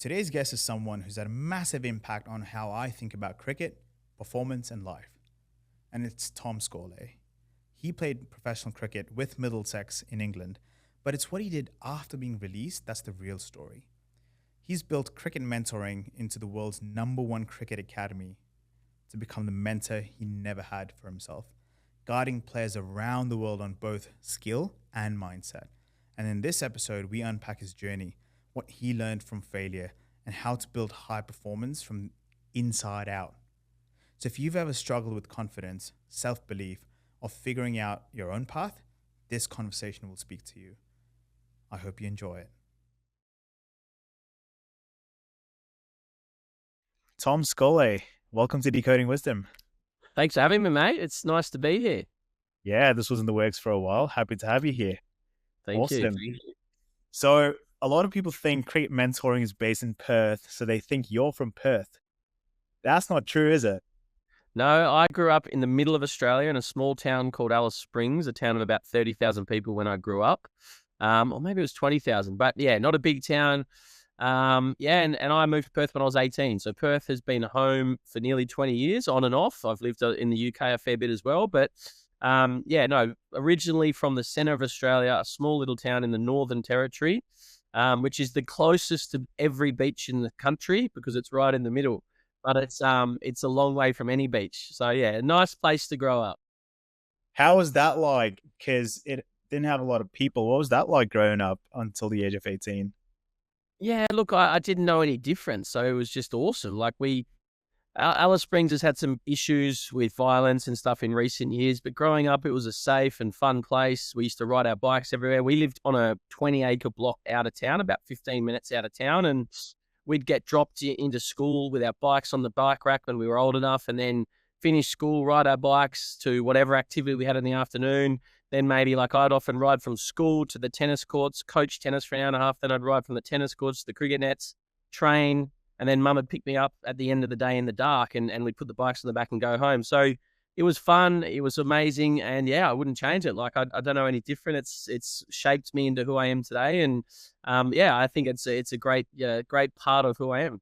Today's guest is someone who's had a massive impact on how I think about cricket, performance, and life. And it's Tom Scollay. He played professional cricket with Middlesex in England, but it's what he did after being released that's the real story. He's built cricket mentoring into the world's #1 cricket academy to become the mentor he never had for himself, guiding players around the world on both skill and mindset. And in this episode, we unpack his journey, what he learned from failure, and how to build high performance from inside out. So if you've ever struggled with confidence, self-belief, or figuring out your own path, this conversation will speak to you. I hope you enjoy it. Tom Scollay, welcome to Decoding Wisdom. Thanks for having me, mate. It's nice to be here. Yeah, this was in the works for a while. Happy to have you here. Thank you. Awesome. So a lot of people think cricket mentoring is based in Perth, so they think you're from Perth. That's not true, is it? No, I grew up in the middle of Australia in a small town called Alice Springs, a town of about 30,000 people when I grew up. Or maybe it was 20,000, but yeah, not a big town. And I moved to Perth when I was 18. So Perth has been home for nearly 20 years on and off. I've lived in the UK a fair bit as well, but originally from the centre of Australia, a small little town in the Northern Territory, which is the closest to every beach in the country because it's right in the middle. But it's a long way from any beach. So yeah, a nice place to grow up. How was that like? Because it didn't have a lot of people. What was that like growing up until the age of 18? Yeah, look, I didn't know any difference. So it was just awesome. Alice Springs has had some issues with violence and stuff in recent years, but growing up, it was a safe and fun place. We used to ride our bikes everywhere. We lived on a 20-acre block out of town, about 15 minutes out of town, and we'd get dropped into school with our bikes on the bike rack when we were old enough, and then finish school, ride our bikes to whatever activity we had in the afternoon. Then maybe I'd often ride from school to the tennis courts, coach tennis for an hour and a half. Then I'd ride from the tennis courts to the cricket nets, train, and then mum would pick me up at the end of the day in the dark and we'd put the bikes on the back and go home. So it was fun. It was amazing. And yeah, I wouldn't change it. I don't know any different. It's shaped me into who I am today. And I think it's a great part of who I am.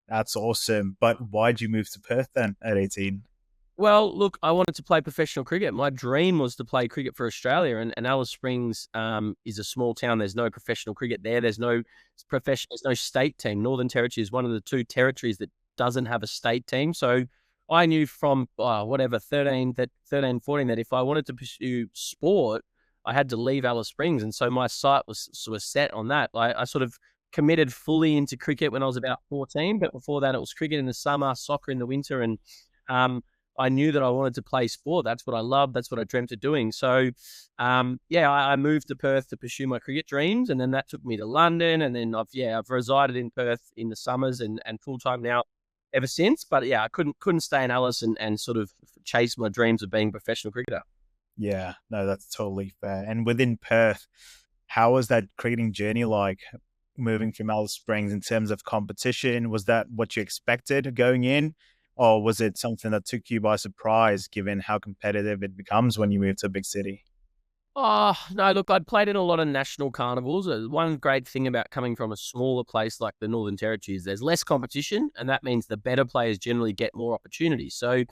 That's awesome. But why'd you move to Perth then at 18? Well, look, I wanted to play professional cricket. My dream was to play cricket for Australia, and Alice Springs is a small town. There's no professional cricket there. There's no state team. Northern Territory is one of the two territories that doesn't have a state team. So I knew from 13, 14, that if I wanted to pursue sport, I had to leave Alice Springs, and so my sight was set on that. I sort of committed fully into cricket when I was about 14, but before that, it was cricket in the summer, soccer in the winter, and I knew that I wanted to play sport. That's what I loved. That's what I dreamt of doing. So, I moved to Perth to pursue my cricket dreams, and then that took me to London, and then I've resided in Perth in the summers and full time now ever since. But yeah, I couldn't stay in Alice and sort of chase my dreams of being a professional cricketer. Yeah, no, that's totally fair. And within Perth, how was that cricketing journey like? Moving from Alice Springs in terms of competition? Was that what you expected going in? Or was it something that took you by surprise, given how competitive it becomes when you move to a big city? Oh, no, look, I'd played in a lot of national carnivals. One great thing about coming from a smaller place like the Northern Territory is there's less competition, and that means the better players generally get more opportunities. So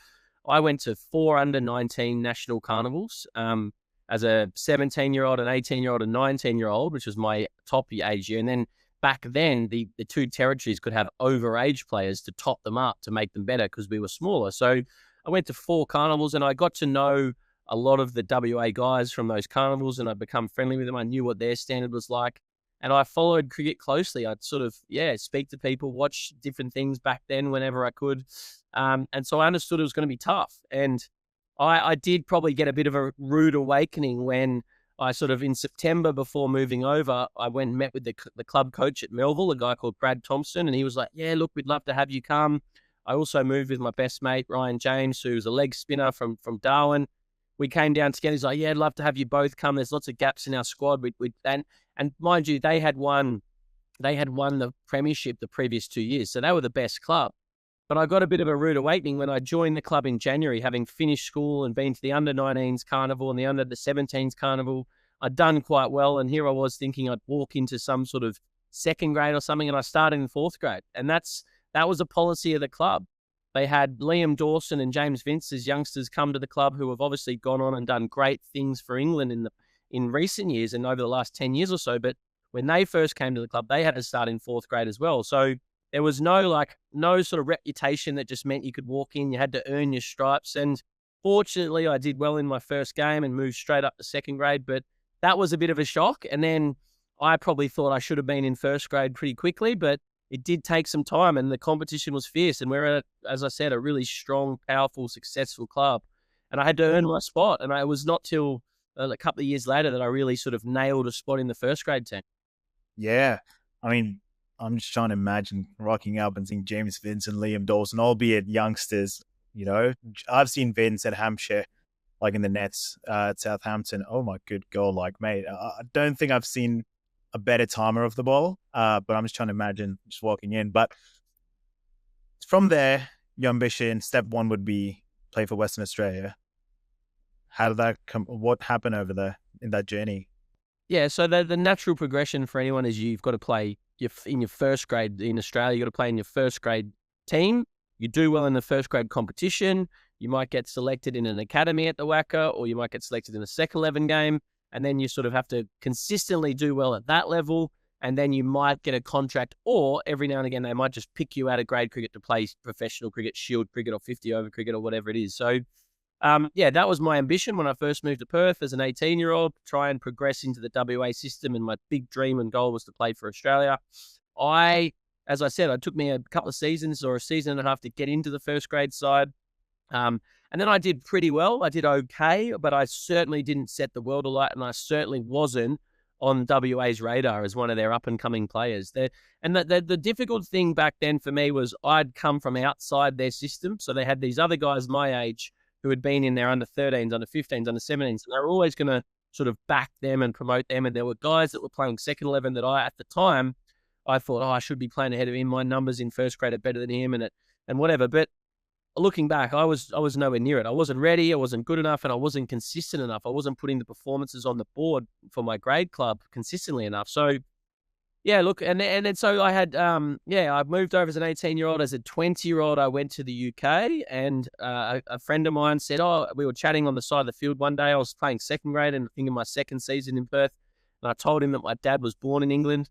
I went to 4 under-19 national carnivals as a 17-year-old, an 18-year-old, and 19-year-old, which was my top age year. And then back then, the two territories could have overage players to top them up to make them better because we were smaller. So I went to 4 carnivals and I got to know a lot of the WA guys from those carnivals, and I'd become friendly with them. I knew what their standard was like, and I followed cricket closely. I'd sort of, speak to people, watch different things back then whenever I could. And so I understood it was going to be tough. And I did probably get a bit of a rude awakening when I sort of, in September before moving over, I went and met with the club coach at Melville, a guy called Brad Thompson, and he was like, yeah, look, we'd love to have you come. I also moved with my best mate, Ryan James, who's a leg spinner from Darwin. We came down together. He's like, yeah, I'd love to have you both come. There's lots of gaps in our squad. And mind you, they had won the premiership the previous 2 years, so they were the best club. But I got a bit of a rude awakening when I joined the club in January, having finished school and been to the under-19s carnival and the under-17s carnival. I'd done quite well, and here I was thinking I'd walk into some sort of second grade or something, and I started in fourth grade. And that was a policy of the club. They had Liam Dawson and James Vince as youngsters come to the club who have obviously gone on and done great things for England in recent years and over the last 10 years or so. But when they first came to the club, they had to start in fourth grade as well. So there was no sort of reputation that just meant you could walk in. You had to earn your stripes. And fortunately, I did well in my first game and moved straight up to second grade. But that was a bit of a shock. And then I probably thought I should have been in first grade pretty quickly, but it did take some time and the competition was fierce. And we're at, as I said, a really strong, powerful, successful club. And I had to earn my spot. And it was not till a couple of years later that I really sort of nailed a spot in the first grade team. Yeah. I mean, I'm just trying to imagine rocking up and seeing James Vince and Liam Dawson, albeit youngsters. You know, I've seen Vince at Hampshire, like in the nets at Southampton. Oh my good God, like, mate, I don't think I've seen a better timer of the ball, but I'm just trying to imagine just walking in. But from there, your ambition, step one would be play for Western Australia. How did that come? What happened over there in that journey? Yeah, so the natural progression for anyone is you've got to play in your first grade in Australia. You've got to play in your first grade team. You do well in the first grade competition. You might get selected in an academy at the WACA, or you might get selected in a second 11 game. And then you sort of have to consistently do well at that level. And then you might get a contract, or every now and again, they might just pick you out of grade cricket to play professional cricket, shield cricket, or 50 over cricket, or whatever it is. So, that was my ambition when I first moved to Perth as an 18-year-old, try and progress into the WA system. And my big dream and goal was to play for Australia. As I said, it took me a couple of seasons or a season and a half to get into the first grade side. And then I did pretty well. I did okay, but I certainly didn't set the world alight, and I certainly wasn't on WA's radar as one of their up-and-coming players. The difficult thing back then for me was I'd come from outside their system, so they had these other guys my age who had been in their under-13s, under-15s, under-17s, and they were always going to sort of back them and promote them, and there were guys that were playing second 11 that at the time, I thought, I should be playing ahead of him. My numbers in first grade are better than him and whatever, but looking back, I was nowhere near it. I wasn't ready. I wasn't good enough, and I wasn't consistent enough. I wasn't putting the performances on the board for my grade club consistently enough. So, yeah, look, and then so I had, I moved over as an 18-year-old. As a 20-year-old, I went to the UK, and a friend of mine said, we were chatting on the side of the field one day. I was playing second grade and I think in my second season in Perth, and I told him that my dad was born in England.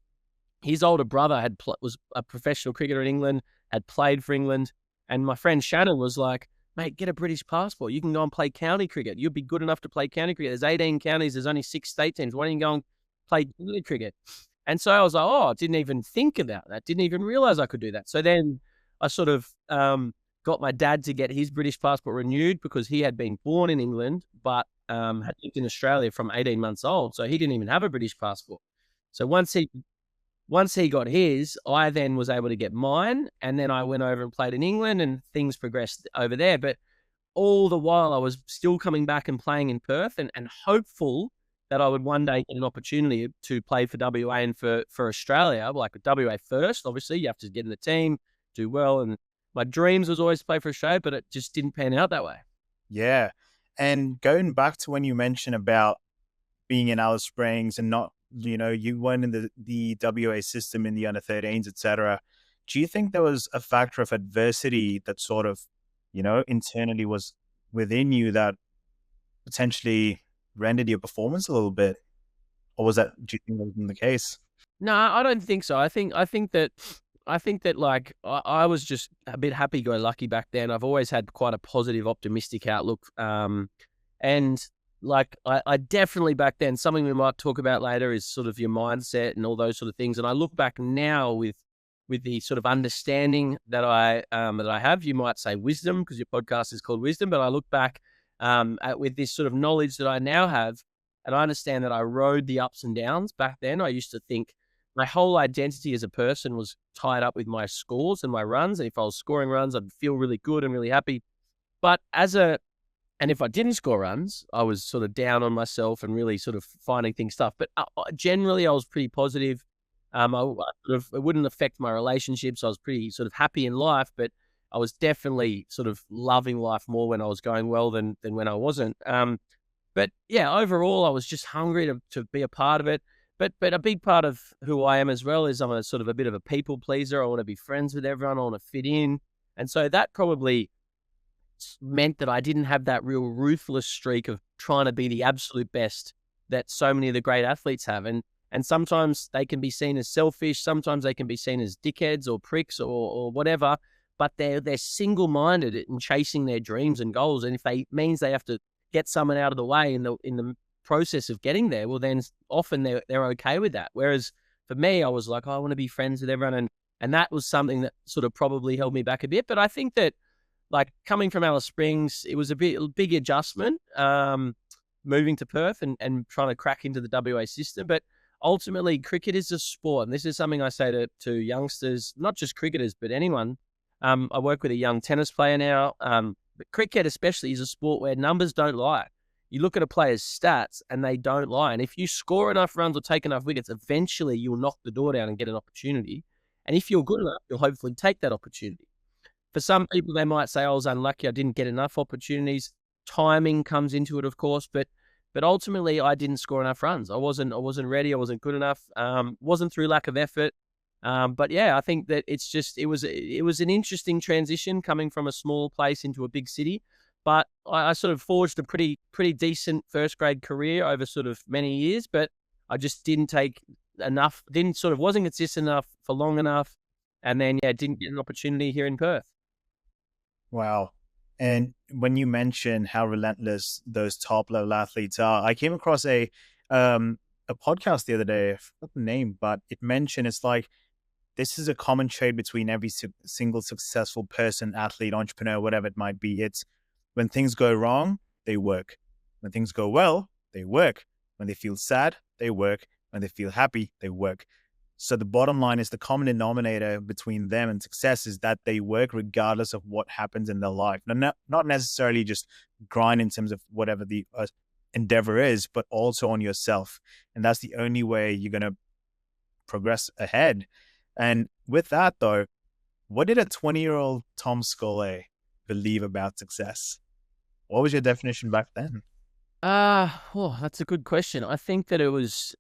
His older brother was a professional cricketer in England, had played for England. And my friend Shannon was like, mate, get a British passport. You can go and play county cricket. You'll be good enough to play county cricket. There's 18 counties. There's only 6 state teams. Why don't you go and play county cricket? And so I was like, I didn't even think about that. Didn't even realize I could do that. So then I sort of got my dad to get his British passport renewed because he had been born in England, but had lived in Australia from 18 months old. So he didn't even have a British passport. So once he got his, I then was able to get mine, and then I went over and played in England, and things progressed over there. But all the while, I was still coming back and playing in Perth, and hopeful that I would one day get an opportunity to play for WA and for Australia, like WA first. Obviously, you have to get in the team, do well, and my dreams was always to play for Australia, but it just didn't pan out that way. Yeah, and going back to when you mentioned about being in Alice Springs and not, you weren't in the WA system in the under-13s, etc. Do you think there was a factor of adversity that sort of, internally was within you that potentially rendered your performance a little bit? Or do you think that wasn't the case? No, I don't think so. I think that like I was just a bit happy-go-lucky back then. I've always had quite a positive, optimistic outlook. And like I definitely back then, something we might talk about later is sort of your mindset and all those sort of things. And I look back now with the sort of understanding that I have. You might say wisdom because your podcast is called Wisdom, but I look back with this sort of knowledge that I now have, and I understand that I rode the ups and downs back then. I used to think my whole identity as a person was tied up with my scores and my runs, and if I was scoring runs, I'd feel really good and really happy. But and if I didn't score runs, I was sort of down on myself and really sort of finding things tough. But generally, I was pretty positive. It wouldn't affect my relationships. I was pretty sort of happy in life, but I was definitely sort of loving life more when I was going well than when I wasn't. But yeah, overall, I was just hungry to be a part of it. But a big part of who I am as well is I'm a sort of a bit of a people pleaser. I want to be friends with everyone. I want to fit in. And so that probably meant that I didn't have that real ruthless streak of trying to be the absolute best that so many of the great athletes have. And sometimes they can be seen as selfish. Sometimes they can be seen as dickheads or pricks or whatever. But they're single minded in chasing their dreams and goals. And if they means they have to get someone out of the way in the process of getting there, well, then often they're okay with that. Whereas for me, I was like, oh, I want to be friends with everyone, and that was something that sort of probably held me back a bit. But I think that, like, coming from Alice Springs, it was a big adjustment, moving to Perth and trying to crack into the WA system. But ultimately, cricket is a sport, and this is something I say to youngsters, not just cricketers, but anyone. I work with a young tennis player now, but cricket especially is a sport where numbers don't lie. You look at a player's stats and they don't lie. And if you score enough runs or take enough wickets, eventually you'll knock the door down and get an opportunity. And if you're good enough, you'll hopefully take that opportunity. For some people, they might say, I was unlucky, I didn't get enough opportunities. Timing comes into it, of course, but ultimately I didn't score enough runs. I wasn't ready, I wasn't good enough. Wasn't through lack of effort. But yeah, I think that it was an interesting transition coming from a small place into a big city. But I sort of forged a pretty decent first grade career over sort of many years, but I just didn't take enough, wasn't consistent enough for long enough. And then, yeah, didn't get an opportunity here in Perth. Wow. And when you mention how relentless those top level athletes are, I came across a podcast the other day, I forgot the name, but it mentioned it's like this is a common trait between every single successful person, athlete, entrepreneur, whatever it might be. It's when things go wrong, they work. When things go well, they work. When they feel sad, they work. When they feel happy, they work. So the bottom line is the common denominator between them and success is that they work regardless of what happens in their life. Now, not necessarily just grind in terms of whatever the endeavor is, but also on yourself. And that's the only way you're going to progress ahead. And with that, though, what did a 20-year-old Tom Scollay believe about success? What was your definition back then? That's a good question. I think that it was,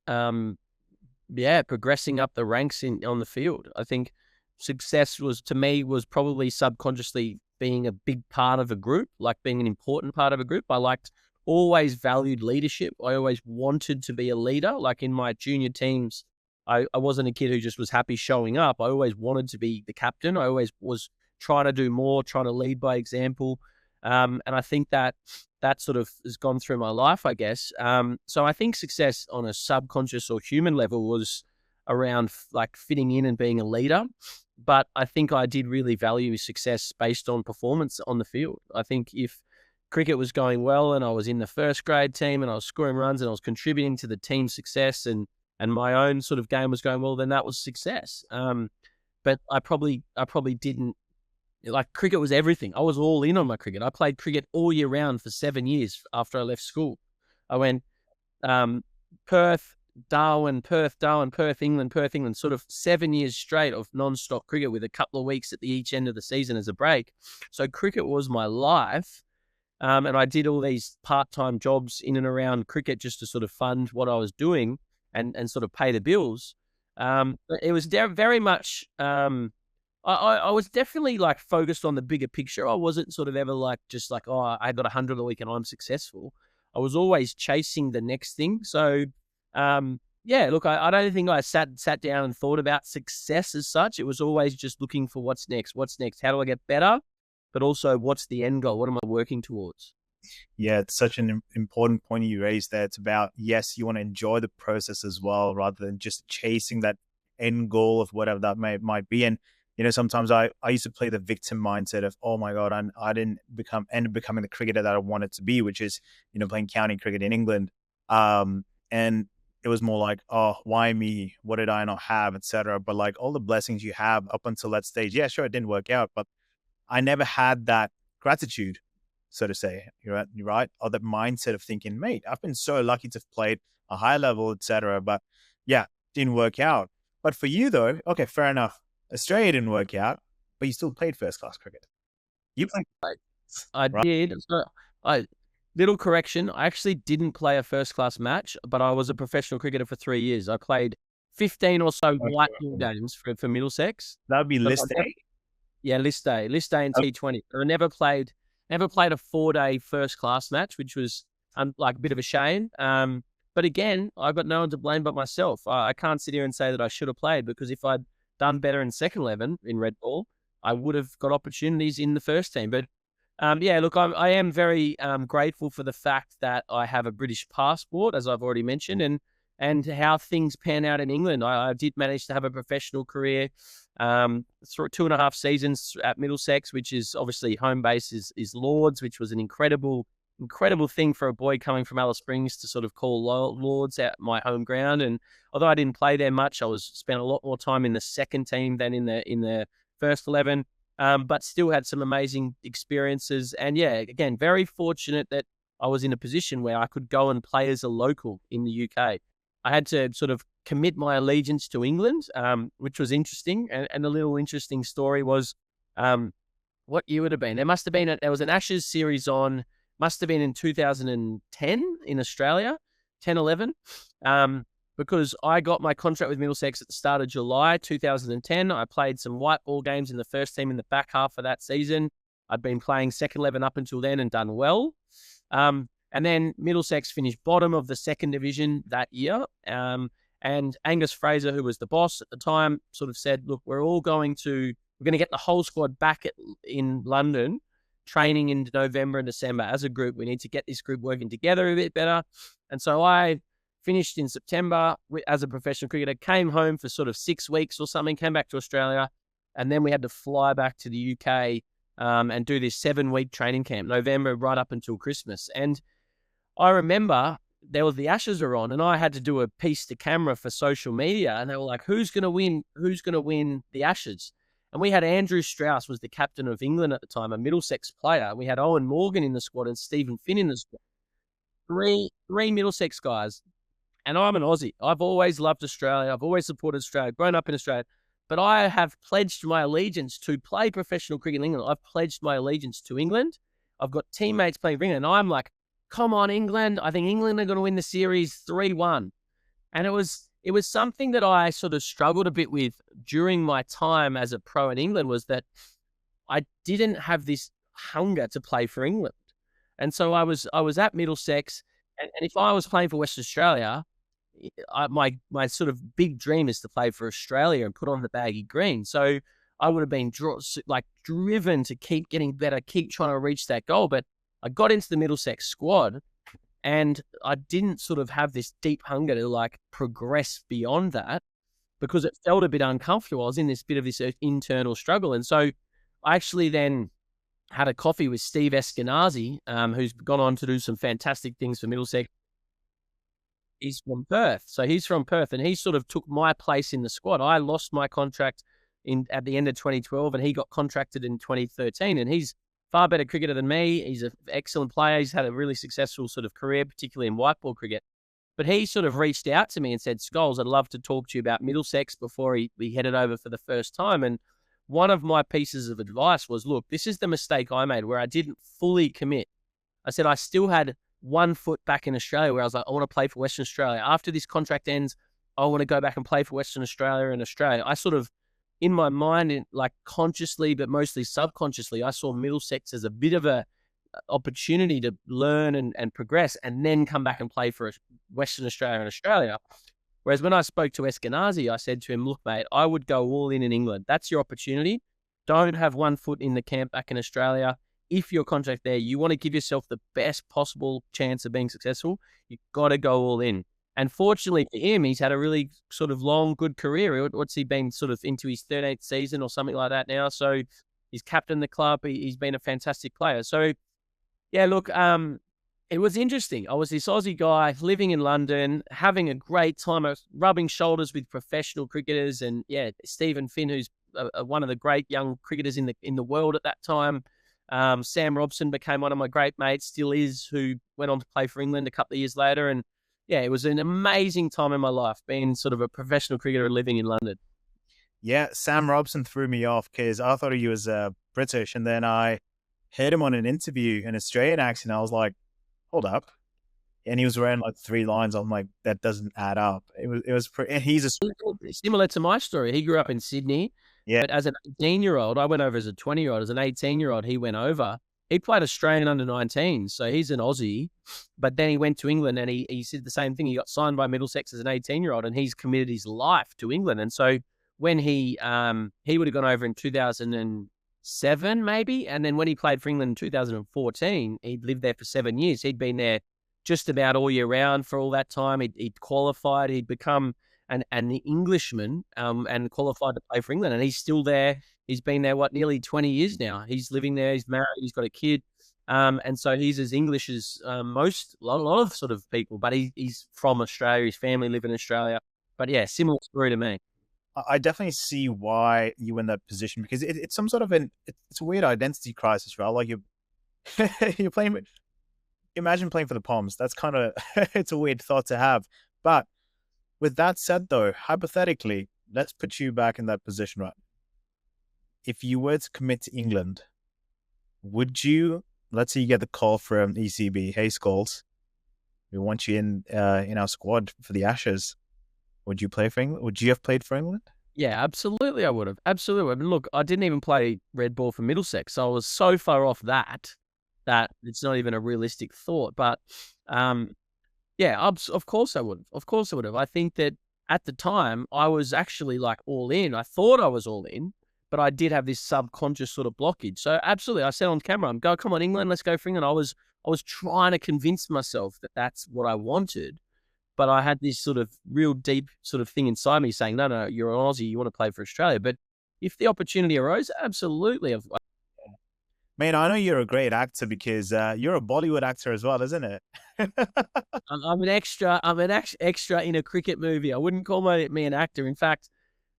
progressing up the ranks on the field. I think success was probably subconsciously being a big part of a group, like being an important part of a group. I always valued leadership. I always wanted to be a leader. Like in my junior teams, I wasn't a kid who just was happy showing up. I always wanted to be the captain. I always was trying to do more, trying to lead by example. And I think that sort of has gone through my life, I guess. So I think success on a subconscious or human level was around like fitting in and being a leader. But I think I did really value success based on performance on the field. I think if cricket was going well and I was in the first grade team and I was scoring runs and I was contributing to the team's success and my own sort of game was going well, then that was success. But I probably didn't, like, cricket was everything. I was all in on my cricket. I played cricket all year round for 7 years after I left school. I went Perth, Darwin, Perth, England, sort of 7 years straight of non-stop cricket with a couple of weeks at the each end of the season as a break. So cricket was my life. And I did all these part-time jobs in and around cricket just to sort of fund what I was doing and sort of pay the bills. But it was very much, I was definitely like focused on the bigger picture. I wasn't sort of ever like, just like, oh, I got 100 a week and I'm successful. I was always chasing the next thing. So, look, I don't think I sat down and thought about success as such. It was always just looking for what's next? How do I get better? But also, what's the end goal? What am I working towards? Yeah, it's such an important point you raised there. It's about, yes, you want to enjoy the process as well, rather than just chasing that end goal of whatever that might be. And, sometimes I used to play the victim mindset of, oh my God, I didn't end up becoming the cricketer that I wanted to be, which is, playing county cricket in England. And it was more like, oh, why me? What did I not have, etc. But like all the blessings you have up until that stage, yeah, sure, it didn't work out, but I never had that gratitude, so to say. You're right. Or that mindset of thinking, mate, I've been so lucky to have played a high level, etc. But yeah, didn't work out. But for you though, okay, fair enough. Australia didn't work out, but you still played first class cricket. You played, I right? did. So Little correction, I actually didn't play a first-class match, but I was a professional cricketer for 3 years. I played 15 or so white ball games for Middlesex. That would be But list A. yeah, list day and T20. I never played a 4-day first-class match, which was like a bit of a shame. But again, I've got no one to blame but myself. I can't sit here and say that I should have played, because if I'd done better in second 11 in red ball, I would have got opportunities in the first team. But yeah, look, I am very grateful for the fact that I have a British passport, as I've already mentioned, and how things pan out in England. I did manage to have a professional career through 2.5 seasons at Middlesex, which is obviously home base is Lords, which was an incredible thing for a boy coming from Alice Springs to sort of call Lords at my home ground. And although I didn't play there much, I spent a lot more time in the second team than in the first 11. But still had some amazing experiences. And yeah, again, very fortunate that I was in a position where I could go and play as a local in the UK. I had to sort of commit my allegiance to England, which was interesting. And a little interesting story was, what year would it have been? There was an Ashes series on, must have been in 2010 in Australia, 10, 11. Because I got my contract with Middlesex at the start of July 2010. I played some white ball games in the first team in the back half of that season. I'd been playing second 11 up until then and done well. And then Middlesex finished bottom of the second division that year. And Angus Fraser, who was the boss at the time, sort of said, look, we're going to get the whole squad back in London, training in November and December as a group. We need to get this group working together a bit better. And so I finished in September as a professional cricketer, came home for sort of 6 weeks or something, came back to Australia, and then we had to fly back to the UK and do this 7-week training camp, November right up until Christmas. And I remember there was the Ashes were on, and I had to do a piece to camera for social media, and they were like, who's going to win? Who's going to win the Ashes? And we had Andrew Strauss was the captain of England at the time, a Middlesex player. We had Owen Morgan in the squad and Stephen Finn in the squad. Three Middlesex guys. And I'm an Aussie. I've always loved Australia. I've always supported Australia, grown up in Australia. But I have pledged my allegiance to play professional cricket in England. I've pledged my allegiance to England. I've got teammates playing for England. And I'm like, come on, England. I think England are going to win the series 3-1. And it was something that I sort of struggled a bit with during my time as a pro in England, was that I didn't have this hunger to play for England. And so I was at Middlesex, and if I was playing for Western Australia, my sort of big dream is to play for Australia and put on the baggy green. So I would have been driven to keep getting better, keep trying to reach that goal. But I got into the Middlesex squad, and I didn't sort of have this deep hunger to like progress beyond that, because it felt a bit uncomfortable. I was in this bit of this internal struggle. And so I actually then had a coffee with Steve Eskenazi, who's gone on to do some fantastic things for Middlesex. He's from Perth. So he's from Perth, and he sort of took my place in the squad. I lost my contract at the end of 2012, and he got contracted in 2013. And he's far better cricketer than me. He's an excellent player. He's had a really successful sort of career, particularly in white ball cricket. But he sort of reached out to me and said, Scolls, I'd love to talk to you about Middlesex before we headed over for the first time. And one of my pieces of advice was, look, this is the mistake I made where I didn't fully commit. I said I still had 1 foot back in Australia, where I was like, I want to play for Western Australia. After this contract ends, I want to go back and play for Western Australia and Australia. I sort of, in my mind, like consciously, but mostly subconsciously, I saw Middlesex as a bit of a opportunity to learn and progress, and then come back and play for Western Australia and Australia. Whereas when I spoke to Eskenazi, I said to him, look, mate, I would go all in England. That's your opportunity. Don't have 1 foot in the camp back in Australia. If your contract there, you want to give yourself the best possible chance of being successful, you've got to go all in. And fortunately for him, he's had a really sort of long, good career. What's he been sort of into his 13th season or something like that now? So he's captained the club. He's been a fantastic player. So yeah, look, it was interesting. I was this Aussie guy living in London, having a great time. I was rubbing shoulders with professional cricketers, and yeah, Stephen Finn, who's one of the great young cricketers in the world at that time. Sam Robson became one of my great mates, still is, who went on to play for England a couple of years later. And yeah, it was an amazing time in my life, being sort of a professional cricketer living in London. Yeah, Sam Robson threw me off because I thought he was British, and then I heard him on an interview in Australian accent. I was like, hold up. And he was wearing like 3 lines. I'm like, that doesn't add up. And he's a, Similar to my story, he grew up in Sydney, yeah, but as an 18-year-old, I went over as a 20-year-old. As an 18-year-old, he went over. He played Australian under-19, so he's an Aussie. But then he went to England and he said the same thing. He got signed by Middlesex as an 18-year-old, and he's committed his life to England. And so when he would have gone over in 2007 maybe, and then when he played for England in 2014, he'd lived there for 7 years. He'd been there just about all year round for all that time. He'd qualified. He'd become an Englishman and qualified to play for England, and he's still there. He's been there, nearly 20 years now. He's living there. He's married. He's got a kid. And so he's as English as a lot of sort of people, but he's from Australia. His family live in Australia. But yeah, similar story to me. I definitely see why you in that position, because it's some sort of it's a weird identity crisis, right? Like you're playing, imagine playing for the Poms. That's kind of, it's a weird thought to have. But with that said, though, hypothetically, let's put you back in that position, right? If you were to commit to England, would you, let's say you get the call from ECB, hey, Scollay, we want you in our squad for the Ashes. Would you play for England? Would you have played for England? Yeah, absolutely. I would have. Absolutely. I mean, look, I didn't even play red ball for Middlesex, so I was so far off that it's not even a realistic thought. But yeah, of course I would. Of course I would have. I think that at the time I was actually like all in. I thought I was all in, but I did have this subconscious sort of blockage. So absolutely, I said on camera, come on, England, let's go for England. I was trying to convince myself that that's what I wanted. But I had this sort of real deep sort of thing inside me saying, no, you're an Aussie, you want to play for Australia. But if the opportunity arose, absolutely. Man, I know you're a great actor because you're a Bollywood actor as well, isn't it? I'm an extra. I'm an extra in a cricket movie. I wouldn't call me an actor. In fact,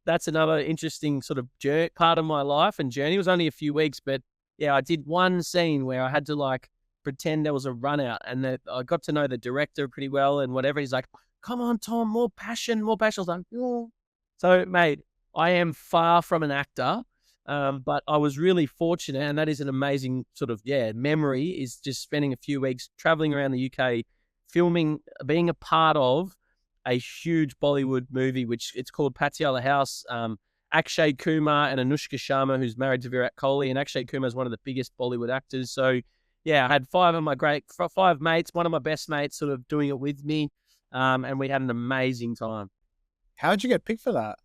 that's another interesting sort of part of my life and journey. It was only a few weeks, but yeah, I did one scene where I had to like pretend there was a run out, and that I got to know the director pretty well and whatever. He's like, come on, Tom, more passion, more passion. I was like, oh. So, mate, I am far from an actor, but I was really fortunate, and that is an amazing sort of, memory, is just spending a few weeks traveling around the UK, filming, being a part of a huge Bollywood movie, which it's called Patiala House. Akshay Kumar and Anushka Sharma, who's married to Virat Kohli, and Akshay Kumar is one of the biggest Bollywood actors. So, yeah, I had five mates, one of my best mates sort of doing it with me, and we had an amazing time. How'd you get picked for that?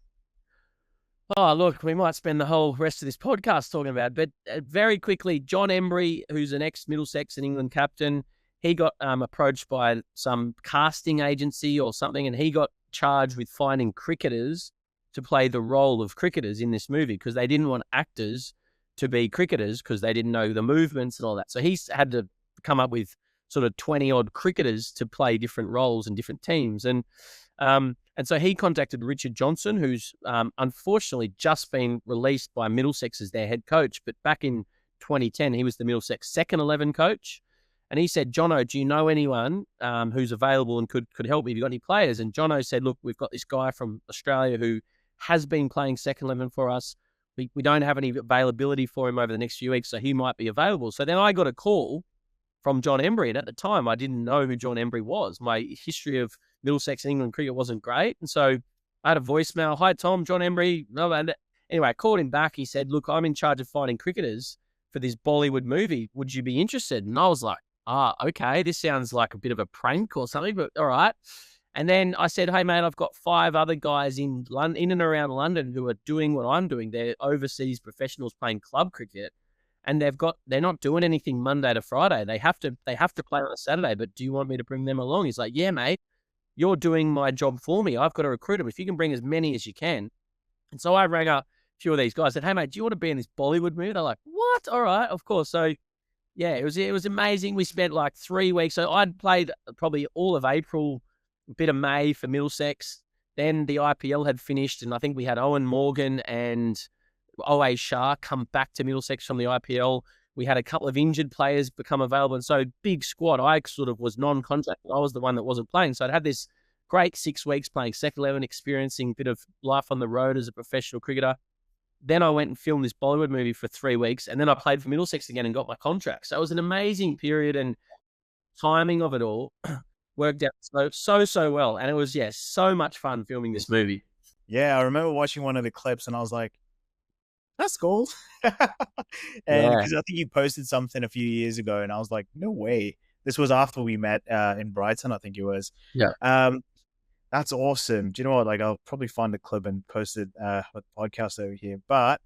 Oh, look, we might spend the whole rest of this podcast talking about it, but very quickly, John Embry, who's an ex-Middlesex and England captain, he got approached by some casting agency or something, and he got charged with finding cricketers to play the role of cricketers in this movie because they didn't want actors to be cricketers because they didn't know the movements and all that. So he had to come up with sort of 20-odd cricketers to play different roles in different teams. And so he contacted Richard Johnson, who's unfortunately just been released by Middlesex as their head coach. But back in 2010, he was the Middlesex second 11 coach. And he said, Jono, do you know anyone who's available and could help me? Have you got any players? And Jono said, look, we've got this guy from Australia who has been playing second 11 for us. We don't have any availability for him over the next few weeks, so he might be available. So then I got a call from John Embry, and at the time I didn't know who John Embry was. My history of Middlesex and England cricket wasn't great, and so I had a voicemail. Hi, Tom, John Embry. And anyway, I called him back. He said, look, I'm in charge of finding cricketers for this Bollywood movie. Would you be interested? And I was like, okay, this sounds like a bit of a prank or something, but all right. And then I said, hey, mate, I've got 5 other guys in and around London who are doing what I'm doing. They're overseas professionals playing club cricket, and they're not doing anything Monday to Friday. They have to play on a Saturday, but do you want me to bring them along? He's like, yeah, mate, you're doing my job for me. I've got to recruit them. If you can bring as many as you can. And so I rang up a few of these guys, said, hey, mate, do you want to be in this Bollywood movie? They're like, what? All right, of course. So yeah, it was amazing. We spent like 3 weeks. So I'd played probably all of April, a bit of May for Middlesex. Then the IPL had finished, and I think we had Owen Morgan and O.A. Shah come back to Middlesex from the IPL. We had a couple of injured players become available, and so big squad. I sort of was non-contract. I was the one that wasn't playing. So I'd had this great 6 weeks playing second 11, experiencing a bit of life on the road as a professional cricketer. Then I went and filmed this Bollywood movie for 3 weeks, and then I played for Middlesex again and got my contract. So it was an amazing period, and timing of it all worked out so well. And it was, so much fun filming this movie. Yeah, I remember watching one of the clips and I was like, that's cool. And Yeah. because I think you posted something a few years ago and I was like, no way. This was after we met in Brighton, I think it was. Yeah. That's awesome. Do you know what? Like, I'll probably find a clip and post it with the podcast over here. But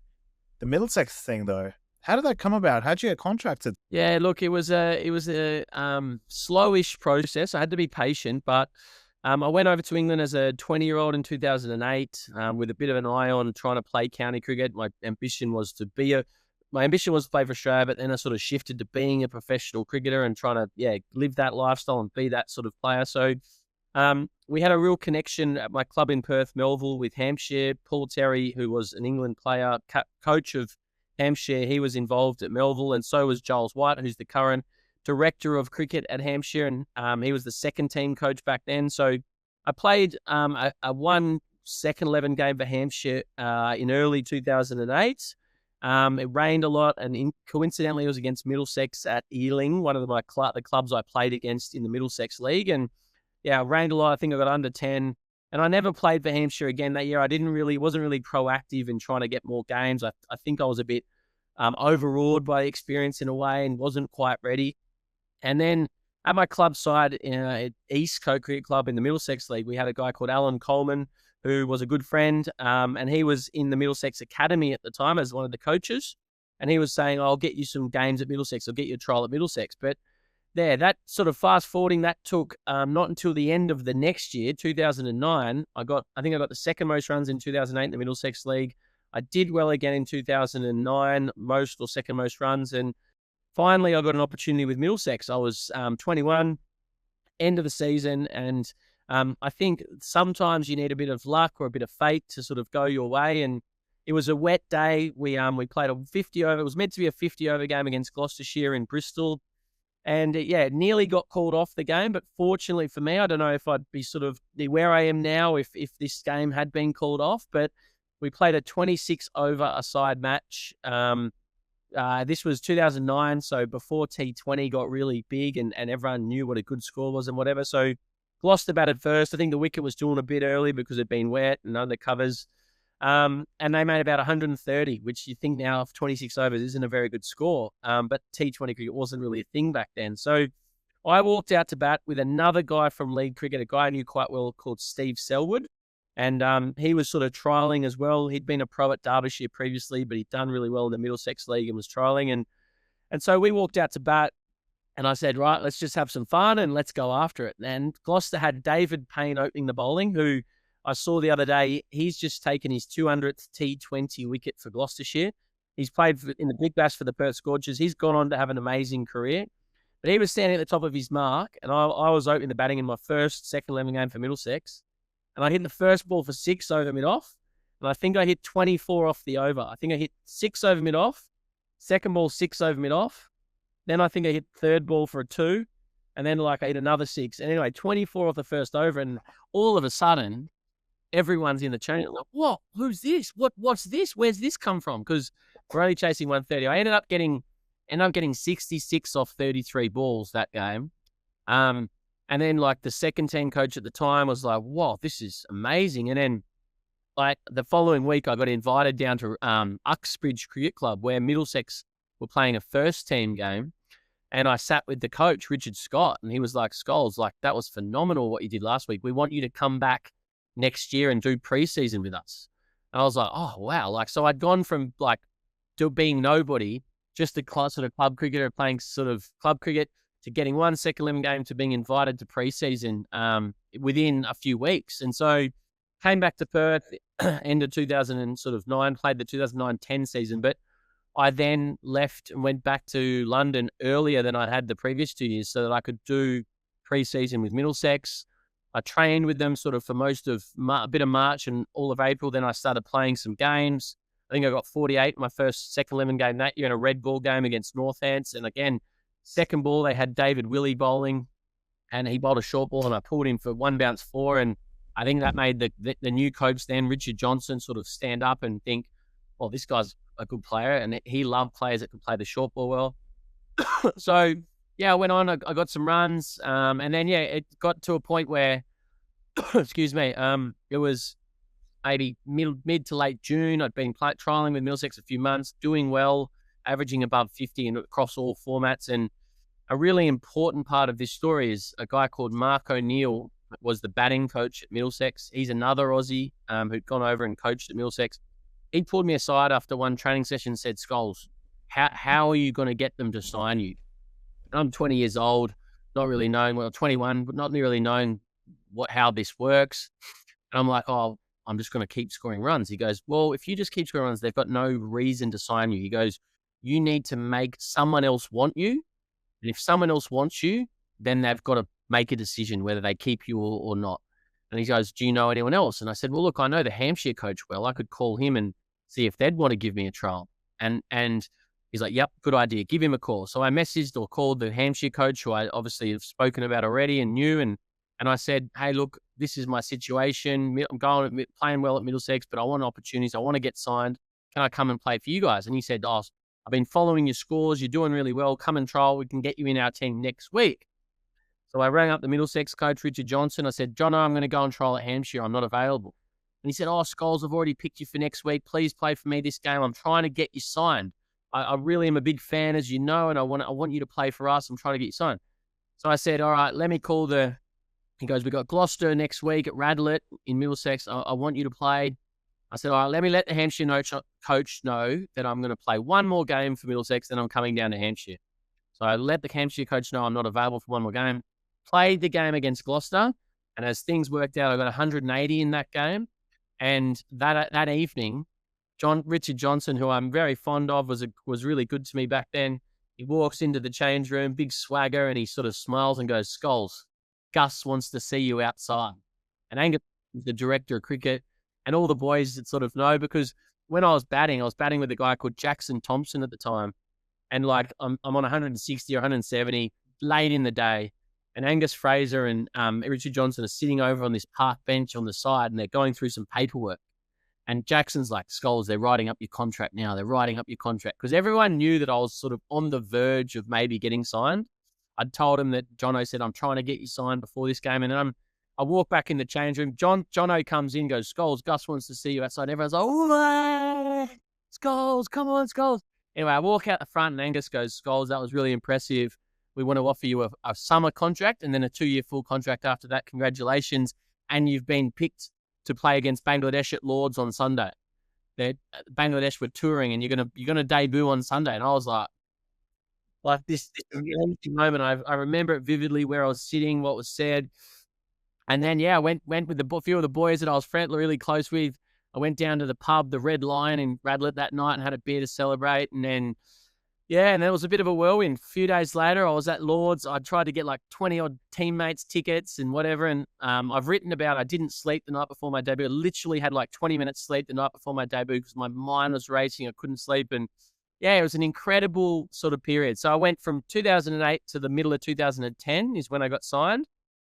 the Middlesex thing, though, how did that come about? How'd you get contracted? Yeah, look, it was a slowish process. I had to be patient, but I went over to England as a 20-year-old in 2008 with a bit of an eye on trying to play county cricket. My ambition was to play for Australia, but then I sort of shifted to being a professional cricketer and trying to live that lifestyle and be that sort of player. So we had a real connection at my club in Perth, Melville, with Hampshire. Paul Terry, who was an England player, coach of Hampshire, he was involved at Melville, and so was Giles White, who's the current director of cricket at Hampshire, and he was the second team coach back then. So I played a one second 11 game for Hampshire in early 2008. It rained a lot, and coincidentally, it was against Middlesex at Ealing, one of the clubs I played against in the Middlesex League. And it rained a lot. I think I got under 10. And I never played for Hampshire again that year. I wasn't really proactive in trying to get more games. I think I was a bit overawed by the experience in a way and wasn't quite ready. And then at my club side, at East Coast Cricket Club in the Middlesex League, we had a guy called Alan Coleman, who was a good friend. And he was in the Middlesex Academy at the time as one of the coaches. And he was saying, I'll get you some games at Middlesex. I'll get you a trial at Middlesex. But that sort of fast forwarding, that took not until the end of the next year, 2009. I think I got the second most runs in 2008 in the Middlesex League. I did well again in 2009, most or second most runs. And finally, I got an opportunity with Middlesex. I was 21, end of the season. And I think sometimes you need a bit of luck or a bit of fate to sort of go your way. And it was a wet day. We played a 50 over. It was meant to be a 50 over game against Gloucestershire in Bristol. And it nearly got called off the game, but fortunately for me, I don't know if I'd be sort of where I am now if this game had been called off. But we played a 26 over a side match. This was 2009, so before T20 got really big and everyone knew what a good score was and whatever. So Gloucester batted first. I think the wicket was doing a bit early because it'd been wet and under covers. And they made about 130, which you think now of 26 overs isn't a very good score. But T20 cricket wasn't really a thing back then. So I walked out to bat with another guy from league cricket, a guy I knew quite well called Steve Selwood. And he was sort of trialling as well. He'd been a pro at Derbyshire previously, but he'd done really well in the Middlesex League and was trialling. And so we walked out to bat. And I said, right, let's just have some fun and let's go after it. And Gloucester had David Payne opening the bowling, who I saw the other day. He's just taken his 200th T20 wicket for Gloucestershire. He's played in the Big Bash for the Perth Scorchers. He's gone on to have an amazing career. But he was standing at the top of his mark, and I was opening the batting in my second 11 game for Middlesex. And I hit the first ball for 6 over mid-off, and I think I hit 24 off the over. I think I hit 6 over mid-off, second ball 6 over mid-off. Then I think I hit third ball for a 2, and then I hit another 6. And anyway, 24 off the first over, and all of a sudden, everyone's in the chain. Like, what? Who's this? What's this? Where's this come from? Because we're only chasing 130. I ended up getting 66 off 33 balls that game. And then the second team coach at the time was like, "Wow, this is amazing." And then the following week, I got invited down to Uxbridge Cricket Club where Middlesex were playing a first team game. And I sat with the coach, Richard Scott, and he was like, "Scolls, that was phenomenal what you did last week. We want you to come back next year and do preseason with us." And I was like, "Oh, wow." So I'd gone from to being nobody, just a sort of club cricketer playing sort of club cricket, to getting one second 11 game to being invited to preseason within a few weeks. And so came back to Perth, end of 2009, played the 2009-10 season. But I then left and went back to London earlier than I'd had the previous 2 years so that I could do preseason with Middlesex. I trained with them sort of for most of a bit of March and all of April. Then I started playing some games. I think I got 48 in my second 11 game that year in a red ball game against Northants. And again, second ball, they had David Willey bowling, and he bowled a short ball, and I pulled him for 1 bounce 4. And I think that made the new coach then, Richard Johnson, sort of stand up and think, well, this guy's a good player. And he loved players that could play the short ball well. So, yeah, I went on. I got some runs, and then yeah, it got to a point where, excuse me, it was maybe mid to late June. I'd been trialing with Middlesex a few months, doing well, averaging above 50 across all formats. And a really important part of this story is a guy called Mark O'Neill was the batting coach at Middlesex. He's another Aussie who'd gone over and coached at Middlesex. He pulled me aside after one training session and said, Skulls, how are you going to get them to sign you? And I'm 20 years old, not really knowing, well, 21, but not really knowing how this works. And I'm like, oh, I'm just going to keep scoring runs. He goes, well, if you just keep scoring runs, they've got no reason to sign you. He goes, you need to make someone else want you. And if someone else wants you, then they've got to make a decision whether they keep you or not. And he goes, do you know anyone else? And I said, well, look, I know the Hampshire coach well. I could call him and see if they'd want to give me a trial. And he's like, yep, good idea. Give him a call. So I messaged or called the Hampshire coach, who I obviously have spoken about already and knew. And I said, hey, look, this is my situation. I'm playing well at Middlesex, but I want opportunities. I want to get signed. Can I come and play for you guys? And he said, oh, I've been following your scores. You're doing really well. Come and trial. We can get you in our team next week. So I rang up the Middlesex coach, Richard Johnson. I said, Jono, I'm going to go and trial at Hampshire. I'm not available. And he said, oh, Skulls, I've already picked you for next week. Please play for me this game. I'm trying to get you signed. I really am a big fan, as you know, and I want you to play for us. I'm trying to get you signed. So I said, all right, let me call he goes, we got Gloucester next week at Radlett in Middlesex. I want you to play. I said, all right, let me let the Hampshire coach know that I'm going to play one more game for Middlesex, then I'm coming down to Hampshire. So I let the Hampshire coach know I'm not available for one more game. Played the game against Gloucester, and as things worked out, I got 180 in that game. And that evening, Richard Johnson, who I'm very fond of, was really good to me back then. He walks into the change room, big swagger, and he sort of smiles and goes, Skulls, Gus wants to see you outside. And Angus, the director of cricket, and all the boys that sort of know, because when I was batting with a guy called Jackson Thompson at the time. And like, I'm on 160 or 170 late in the day. And Angus Fraser and Richard Johnson are sitting over on this park bench on the side, and they're going through some paperwork. And Jackson's like, Skulls, they're writing up your contract now. They're writing up your contract. Because everyone knew that I was sort of on the verge of maybe getting signed. I'd told him that Jono said, I'm trying to get you signed before this game. And then I walk back in the change room. Jono comes in, goes, Skulls, Gus wants to see you outside. Everyone's like, oh, Skulls, come on, Skulls. Anyway, I walk out the front and Angus goes, Skulls, that was really impressive. We want to offer you a summer contract and then a 2-year full contract after that. Congratulations. And you've been picked to play against Bangladesh at Lords on Sunday. Bangladesh were touring and you're gonna debut on Sunday. And I was like this moment. I remember it vividly, where I was sitting, what was said. And then, yeah, I went with a few of the boys that I was really close with. I went down to the pub, the Red Lion in Radlett that night, and had a beer to celebrate. And then, yeah, and it was a bit of a whirlwind. A few days later, I was at Lords. I tried to get like 20-odd teammates tickets and whatever. And I've written about I didn't sleep the night before my debut. I literally had like 20 minutes sleep the night before my debut because my mind was racing. I couldn't sleep. And yeah, it was an incredible sort of period. So I went from 2008 to the middle of 2010 is when I got signed.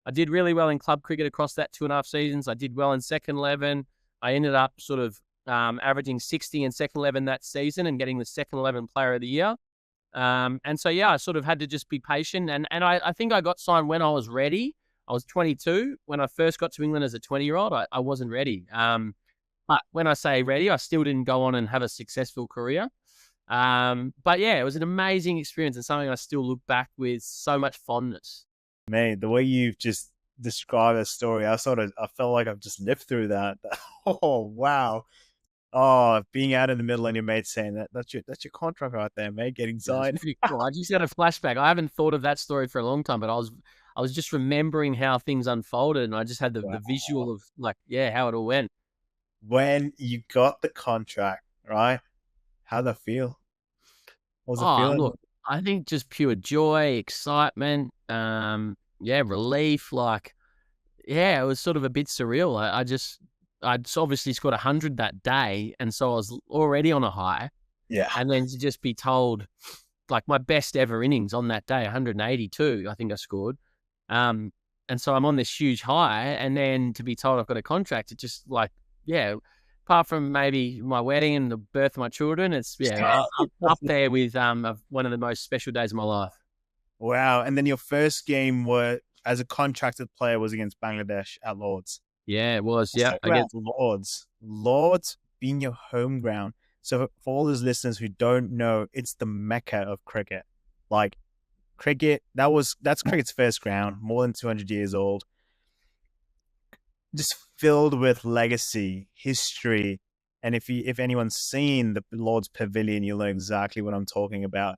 I did really well in club cricket across that 2.5 seasons. I did well in second 11. I ended up sort of averaging 60 in second 11 that season and getting the second 11 player of the year. And so, yeah, I sort of had to just be patient. And I think I got signed when I was ready. I was 22. When I first got to England as a 20-year-old, I wasn't ready. But when I say ready, I still didn't go on and have a successful career. But yeah, it was an amazing experience and something I still look back with so much fondness. Mate, the way you've just described that story, I felt like I've just lived through that. Oh, wow. Oh, being out in the middle and your mate saying that's your contract right there, mate, getting signed. Cool. I just got a flashback. I haven't thought of that story for a long time, but I was just remembering how things unfolded, and I just had the visual of like, yeah, how it all went. When you got the contract, right? How'd that feel? What was it feeling? Look, I think just pure joy, excitement, relief. Like, yeah, it was sort of a bit surreal. I'd obviously scored 100 that day, and so I was already on a high. Yeah. And then to just be told, like, my best ever innings on that day, 182, I think I scored. And so I'm on this huge high, and then to be told I've got a contract, it just like, yeah, apart from maybe my wedding and the birth of my children, it's up there with one of the most special days of my life. Wow. And then your first game were as a contracted player was against Bangladesh at Lords. Yeah, it was. Let's Yeah, talk about against Lords. Lords being your home ground. So for all those listeners who don't know, it's the mecca of cricket. Like cricket, that's cricket's first ground, more than 200 years old, just filled with legacy, history. And if anyone's seen the Lord's Pavilion, you'll know exactly what I'm talking about.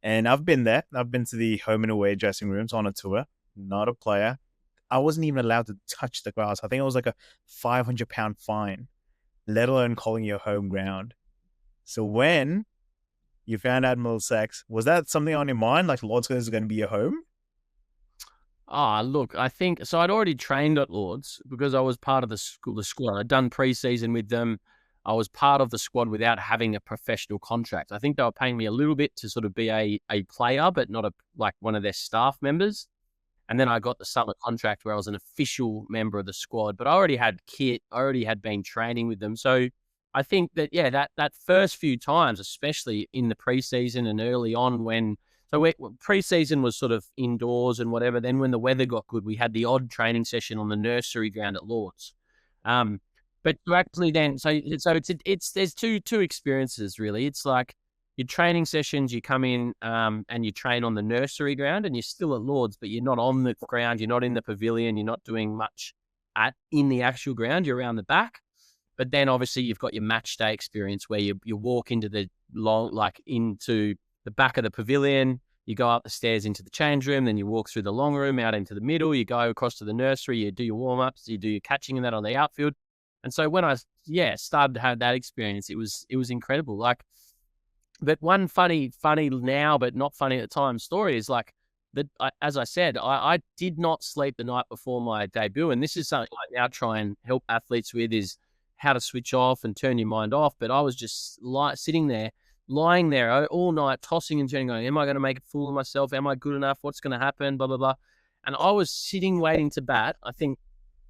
And I've been there. I've been to the home and away dressing rooms on a tour, not a player. I wasn't even allowed to touch the grass. I think it was like a £500 fine, let alone calling your home ground. So when you found out Middlesex, was that something on your mind? Like Lord's is going to be your home? Look, I think so. I'd already trained at Lords because I was part of the squad. I'd done preseason with them. I was part of the squad without having a professional contract. I think they were paying me a little bit to sort of be a player, but not like one of their staff members. And then I got the summer contract where I was an official member of the squad. But I already had kit. I already had been training with them. So I think that that first few times, especially in the preseason and early on when preseason was sort of indoors and whatever. Then when the weather got good, we had the odd training session on the nursery ground at Lords. But to actually then, it's there's two experiences really. It's like your training sessions, you come in and you train on the nursery ground, and you're still at Lords, but you're not on the ground, you're not in the pavilion, you're not doing much in the actual ground. You're around the back. But then obviously you've got your match day experience where you walk into into the back of the pavilion, you go up the stairs into the change room, then you walk through the long room out into the middle, you go across to the nursery, you do your warm-ups, you do your catching and that on the outfield. And so when I started to have that experience, it was incredible. Like, but one funny now, but not funny at the time story is like that. As I said, I did not sleep the night before my debut, and this is something I now try and help athletes with is how to switch off and turn your mind off. But I was just lying there all night, tossing and turning, going, am I going to make a fool of myself? Am I good enough? What's going to happen? Blah, blah, blah. And I was sitting waiting to bat. I think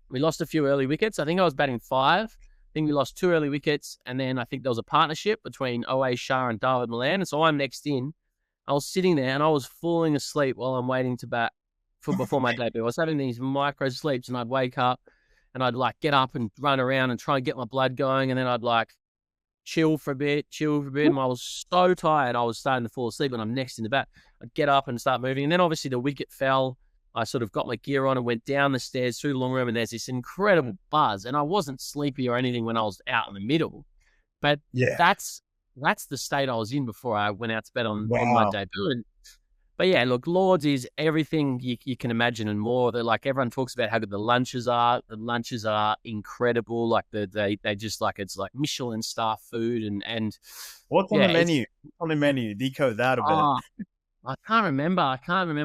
we lost a few early wickets. I think I was batting 5. I think we lost 2 early wickets. And then I think there was a partnership between O.A. Shah and David Milan. And so I'm next in. I was sitting there and I was falling asleep while I'm waiting to bat before my debut. I was having these micro sleeps, and I'd wake up and I'd like get up and run around and try and get my blood going. And then I'd like chill for a bit. And I was so tired, I was starting to fall asleep when I'm next in the bat. I'd get up and start moving. And then obviously the wicket fell. I sort of got my gear on and went down the stairs through the long room, and there's this incredible buzz. And I wasn't sleepy or anything when I was out in the middle. But that's the state I was in before I went out to bed on my debut. But yeah, look, Lords is everything you can imagine and more. They're like, everyone talks about how good the lunches are. The lunches are incredible. Like they just like, it's like Michelin star food and what's on the menu? What's on the menu? Decode that a bit. I can't remember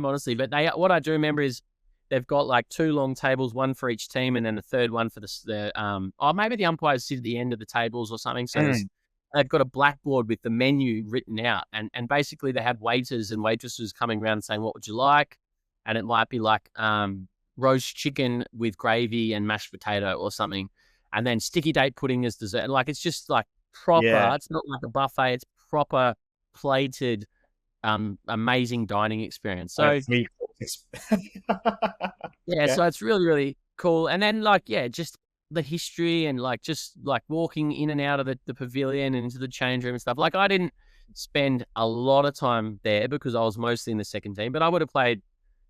honestly. But what I do remember is they've got like 2 long tables, one for each team, and then the third one for maybe the umpires sit at the end of the tables or something. So they've got a blackboard with the menu written out, and basically they have waiters and waitresses coming around saying, what would you like? And it might be like roast chicken with gravy and mashed potato or something. And then sticky date pudding as dessert. And like, it's just like proper, it's not like a buffet, it's proper plated, amazing dining experience. So so it's really, really cool. And then like, just the history and like just like walking in and out of the pavilion and into the change room and stuff. Like, I didn't spend a lot of time there because I was mostly in the second team, but I would have played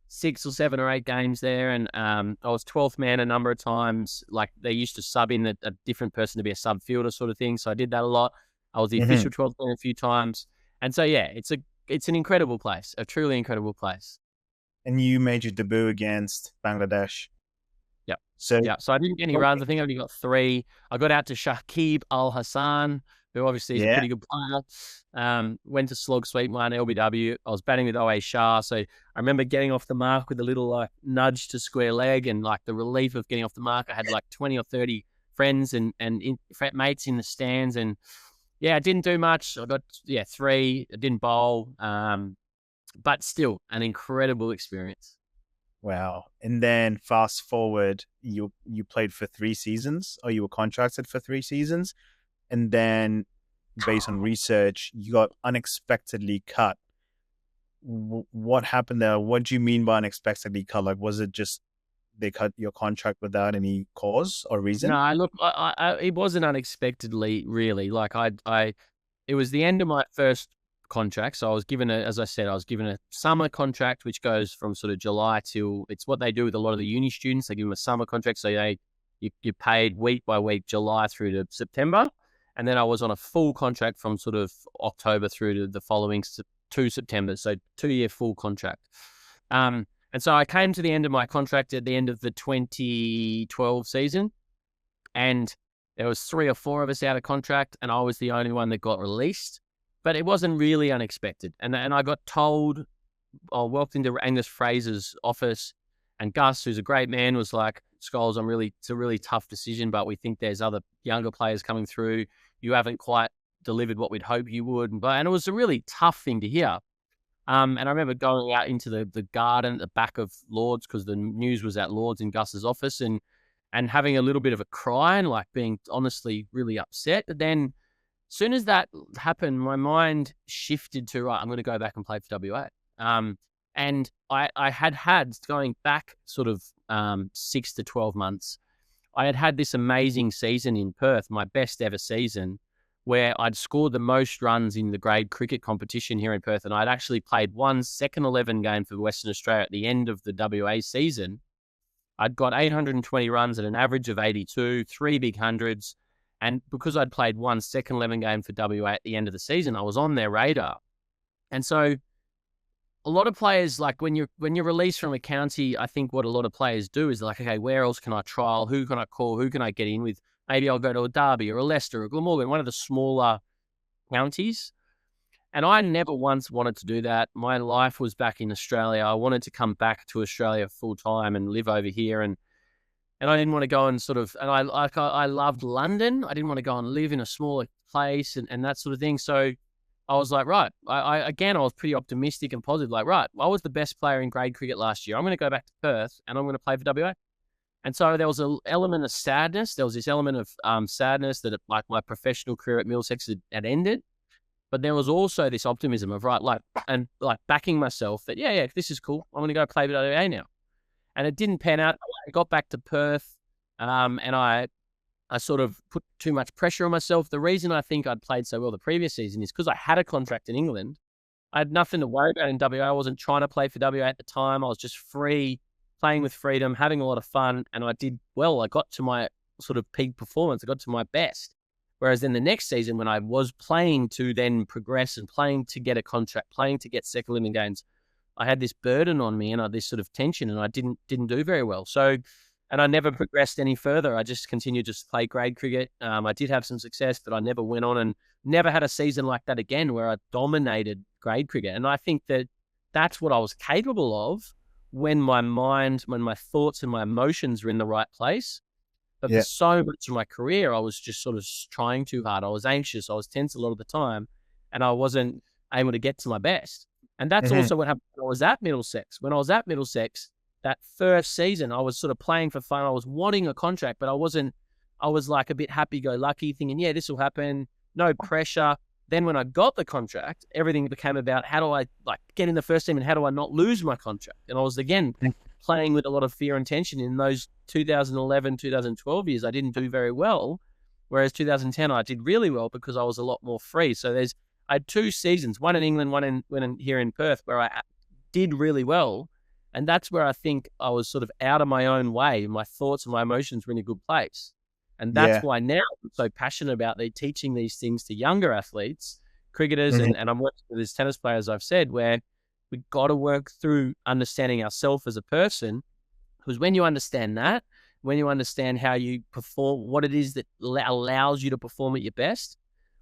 6 or 7 or 8 games there. And I was 12th man a number of times. Like, they used to sub in a different person to be a sub fielder sort of thing. So I did that a lot. I was the official 12th man a few times. And so, it's an incredible place, a truly incredible place. And you made your debut against Bangladesh. So I didn't get any runs. I think I only got 3. I got out to Shakib Al Hassan, who obviously is a pretty good player. Went to slog sweep my LBW. I was batting with O.A. Shah. So I remember getting off the mark with a little like nudge to square leg, and like the relief of getting off the mark. I had like 20 or 30 friends and mates in the stands, and I didn't do much. I got 3. I didn't bowl, but still an incredible experience. Wow. And then fast forward, you played for 3 seasons, or you were contracted for 3 seasons. And then based on research, you got unexpectedly cut what happened there? What do you mean by unexpectedly cut? Like, was it just they cut your contract without any cause or reason? No, look, it wasn't unexpectedly, really. Like it was the end of my first contract. So I was given as I said, I was given a summer contract, which goes from sort of July till, it's what they do with a lot of the uni students. They give them a summer contract. So you're paid week by week, July through to September. And then I was on a full contract from sort of October through to the following 2 September. So 2-year full contract. And so I came to the end of my contract at the end of the 2012 season, and there was 3 or 4 of us out of contract, and I was the only one that got released. But it wasn't really unexpected. And I got told, I walked into Angus Fraser's office, and Gus, who's a great man, was like, Scholes, it's a really tough decision, but we think there's other younger players coming through. You haven't quite delivered what we'd hope you would. And it was a really tough thing to hear. And I remember going out into the garden at the back of Lord's, because the news was at Lord's in Gus's office, and having a little bit of a cry and like being honestly really upset. But then as soon as that happened, my mind shifted to, right, I'm going to go back and play for WA. And I had going back sort of 6 to 12 months, I had this amazing season in Perth, my best ever season, where I'd scored the most runs in the grade cricket competition here in Perth. And I'd actually played one second 11 game for Western Australia at the end of the WA season. I'd got 820 runs at an average of 82, 3 big hundreds. And because I'd played one second 11 game for WA at the end of the season, I was on their radar. And so a lot of players, like when you're released from a county, I think what a lot of players do is like, okay, where else can I trial? Who can I call? Who can I get in with? Maybe I'll go to a Derby or a Leicester or Glamorgan, one of the smaller counties. And I never once wanted to do that. My life was back in Australia. I wanted to come back to Australia full time and live over here. And I didn't want to go and sort of, and I loved London. I didn't want to go and live in a smaller place and that sort of thing. So I was like, right, I was pretty optimistic and positive. Like, right, I was the best player in grade cricket last year. I'm going to go back to Perth and I'm going to play for WA. And so there was an element of sadness. There was this element of sadness that like my professional career at Middlesex had ended. But there was also this optimism of backing myself that, yeah, this is cool. I'm going to go play for WA now. And it didn't pan out. I got back to Perth and I sort of put too much pressure on myself. The reason I think I'd played so well the previous season is because I had a contract in England. I had nothing to worry about in WA. I wasn't trying to play for WA at the time. I was just free, playing with freedom, having a lot of fun, and I did well. I got to my sort of peak performance. I got to my best. Whereas then the next season, when I was playing to then progress and playing to get a contract, playing to get second living games, I had this burden on me and this sort of tension, and I didn't do very well. So, and I never progressed any further. I just continued to play grade cricket. I did have some success, but I never went on and never had a season like that again where I dominated grade cricket. And I think that that's what I was capable of when my mind, when my thoughts and my emotions were in the right place. But for so much of my career, I was just sort of trying too hard. I was anxious. I was tense a lot of the time, and I wasn't able to get to my best. And that's also what happened when I was at Middlesex. When I was at Middlesex, that first season, I was sort of playing for fun. I was wanting a contract, but I was like a bit happy-go-lucky, thinking, yeah, this will happen. No pressure. Then when I got the contract, everything became about how do I like get in the first team and how do I not lose my contract? And I was, again, playing with a lot of fear and tension. In those 2011, 2012 years, I didn't do very well. Whereas 2010, I did really well because I was a lot more free. So I had 2 seasons, one in England, one here in Perth, where I did really well. And that's where I think I was sort of out of my own way. My thoughts and my emotions were in a good place. And that's why now I'm so passionate about teaching these things to younger athletes, cricketers, and I'm working with these tennis players, I've said, where we've got to work through understanding ourselves as a person. Because when you understand that, when you understand how you perform, what it is that allows you to perform at your best,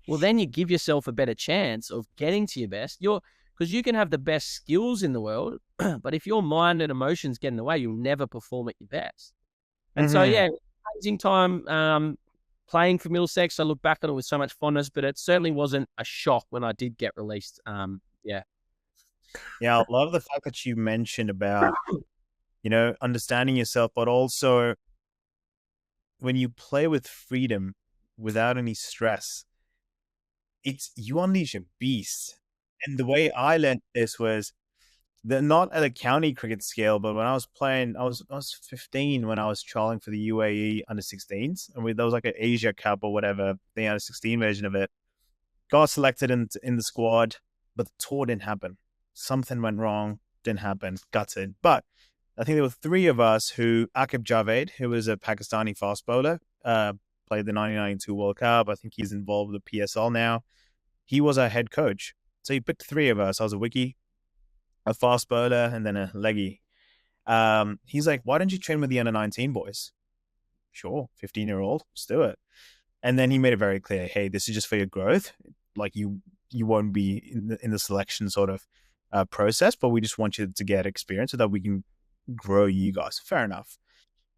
well, then you give yourself a better chance of getting to your best. Because you can have the best skills in the world, but if your mind and emotions get in the way, you'll never perform at your best. And so, yeah, amazing time playing for Middlesex. I look back on it with so much fondness, but it certainly wasn't a shock when I did get released. Yeah, I love the fact that you mentioned about, understanding yourself, but also when you play with freedom without any stress, you unleash a beast. And the way I learned this was They're not at a county cricket scale, but when I was playing, I was 15 when I was trialing for the UAE under 16s, and there was like an Asia Cup or whatever, the under 16 version of it. Got selected in the squad, but the tour didn't happen. Something went wrong, didn't happen, gutted. But I think there were three of us who Akib Javed, who was a Pakistani fast bowler, played the 1992 World Cup. I think he's involved with the PSL now. He was our head coach. So he picked three of us. I was a wiki, a fast bowler, and then a leggy. He's like, why don't you train with the under 19 boys? Sure, 15-year-old, let's do it. And then he made it very clear, hey, this is just for your growth. Like you won't be in the selection sort of process, but we just want you to get experience so that we can grow you guys. Fair enough.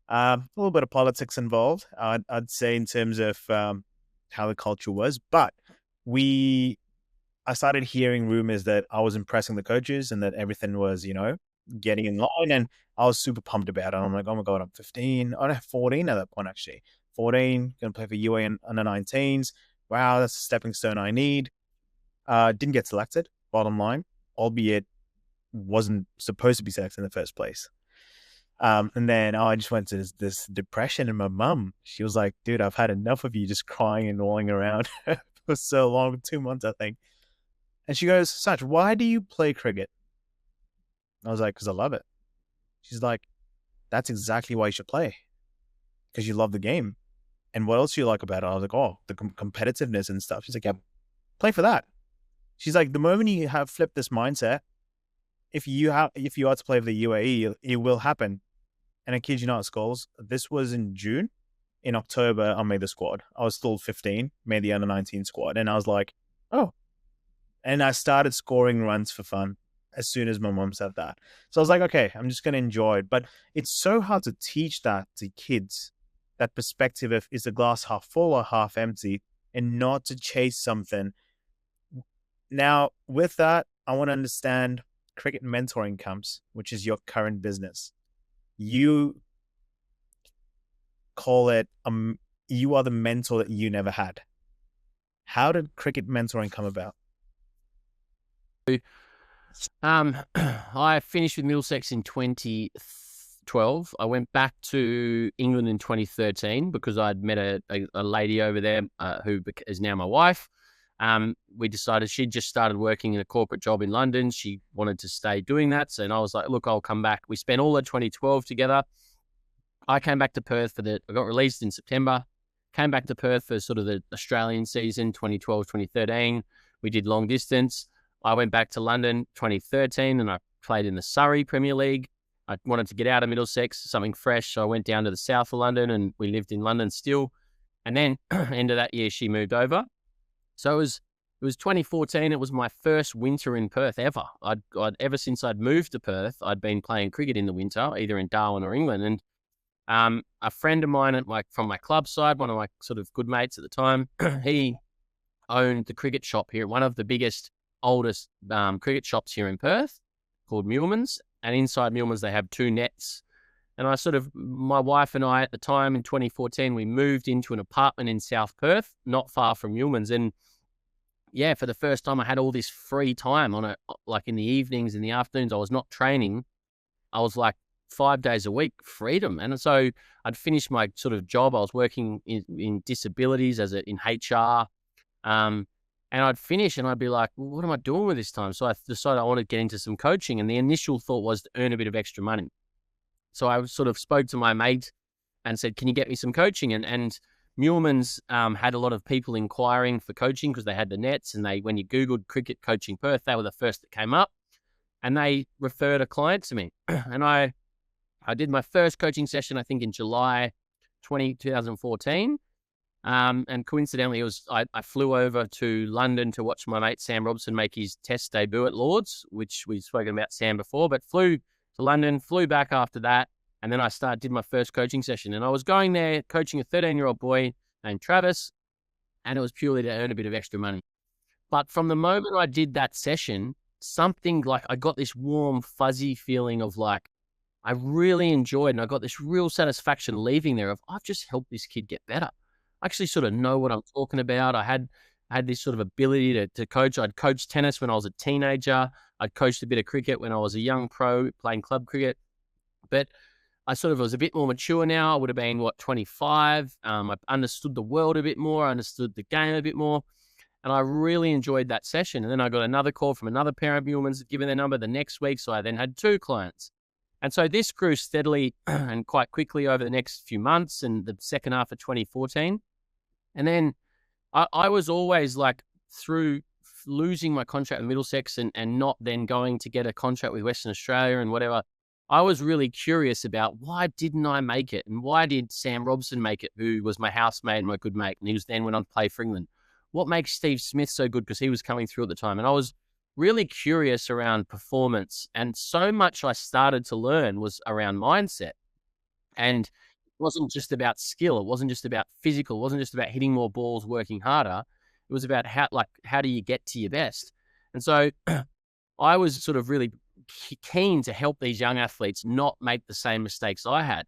A little bit of politics involved, I'd say, in terms of how the culture was. But I started hearing rumors that I was impressing the coaches and that everything was, getting in line. And I was super pumped about it. I'm like, oh my God, I'm 15. I don't have 14 at that point, actually. 14, going to play for UA under 19s. Wow, that's a stepping stone I need. Didn't get selected, bottom line, albeit wasn't supposed to be selected in the first place. And then I just went to this depression, and my mum, she was like, dude, I've had enough of you just crying and rolling around for so long, 2 months, I think. And she goes, Sach, why do you play cricket? I was like, because I love it. She's like, that's exactly why you should play, because you love the game. And what else do you like about it? I was like, oh, the competitiveness and stuff. She's like, yeah, play for that. She's like, the moment you have flipped this mindset, if you are to play for the UAE, it will happen. And I kid you not, Skulls, this was in June. In October, I made the squad. I was still 15, made the under 19 squad. And I was like, oh. And I started scoring runs for fun as soon as my mom said that. So I was like, okay, I'm just going to enjoy it. But it's so hard to teach that to kids, that perspective of, is the glass half full or half empty, and not to chase something. Now, with that, I want to understand cricket mentoring comes, which is your current business. You call it, you are the mentor that you never had. How did cricket mentoring come about? I finished with Middlesex in 2012. I went back to England in 2013 because I'd met a lady over there who is now my wife. We decided she'd just started working in a corporate job in London. She wanted to stay doing that. So, and I was like, look, I'll come back. We spent all of 2012 together. I came back to Perth I got released in September, came back to Perth for sort of the Australian season, 2012, 2013. We did long distance. I went back to London 2013 and I played in the Surrey Premier League. I wanted to get out of Middlesex, something fresh. So I went down to the south of London and we lived in London still. And then end of that year, she moved over. So it was 2014. It was my first winter in Perth ever. I'd ever since I'd moved to Perth, I'd been playing cricket in the winter, either in Darwin or England. And a friend of mine from my club side, one of my sort of good mates at the time, he owned the cricket shop here, one of the biggest, oldest cricket shops here in Perth, called Muleman's. And inside Muleman's, they have 2 nets. And my wife and I at the time in 2014, we moved into an apartment in South Perth, not far from Muleman's. And yeah, for the first time, I had all this free time on it, like in the evenings, in the afternoons. I was not training. I was like 5 days a week, freedom. And so I'd finished my sort of job. I was working in disabilities in HR. And I'd finish and I'd be like, well, what am I doing with this time? So I decided I wanted to get into some coaching. And the initial thought was to earn a bit of extra money. So I sort of spoke to my mate and said, can you get me some coaching? And Muleman's had a lot of people inquiring for coaching because they had the nets. And when you Googled cricket coaching Perth, they were the first that came up. And they referred a client to me. And I did my first coaching session, I think in July 2014. And coincidentally, I flew over to London to watch my mate Sam Robson make his Test debut at Lords, which we've spoken about Sam before, but flew to London, flew back after that, and then I did my first coaching session. And I was going there coaching a 13-year-old boy named Travis, and it was purely to earn a bit of extra money. But from the moment I did that session, something like I got this warm, fuzzy feeling of like, I really enjoyed, and I got this real satisfaction leaving there of, I've just helped this kid get better. I actually sort of know what I'm talking about. I had this sort of ability to coach. I'd coached tennis when I was a teenager. I'd coached a bit of cricket when I was a young pro playing club cricket, but I sort of was a bit more mature now. I would have been, 25. I understood the world a bit more. I understood the game a bit more. And I really enjoyed that session. And then I got another call from another parent of Muleman's giving their number the next week. So I then had 2 clients. And so this grew steadily and quite quickly over the next few months and the second half of 2014. And then I was always like, through losing my contract with Middlesex and not then going to get a contract with Western Australia and whatever, I was really curious about why didn't I make it? And why did Sam Robson make it, who was my housemate and my good mate? And he was then went on to play for England. What makes Steve Smith so good? Because he was coming through at the time. And I was really curious around performance. And so much I started to learn was around mindset. And it wasn't just about skill. It wasn't just about physical. It wasn't just about hitting more balls, working harder. It was about how do you get to your best? And so I was sort of really keen to help these young athletes not make the same mistakes I had.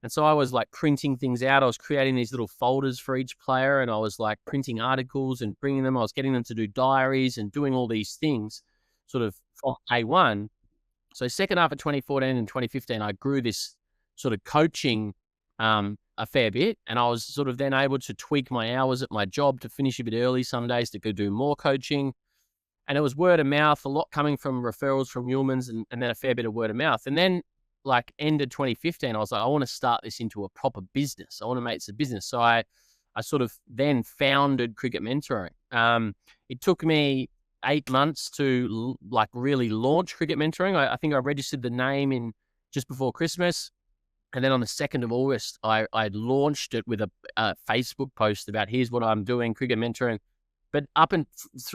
And so I was like printing things out. I was creating these little folders for each player, and I was like printing articles and bringing them. I was getting them to do diaries and doing all these things sort of from day one. So second half of 2014 and 2015, I grew this sort of coaching a fair bit. And I was sort of then able to tweak my hours at my job to finish a bit early some days to go do more coaching. And it was word of mouth, a lot coming from referrals from Muleman's and then a fair bit of word of mouth. And then like end of 2015, I was like, I want to start this into a proper business. I want to make it a business. So I sort of then founded Cricket Mentoring. It took me 8 months to like really launch Cricket Mentoring. I think I registered the name in just before Christmas. And then on the 2nd of August, I launched it with a Facebook post about here's what I'm doing, Cricket Mentoring. But up and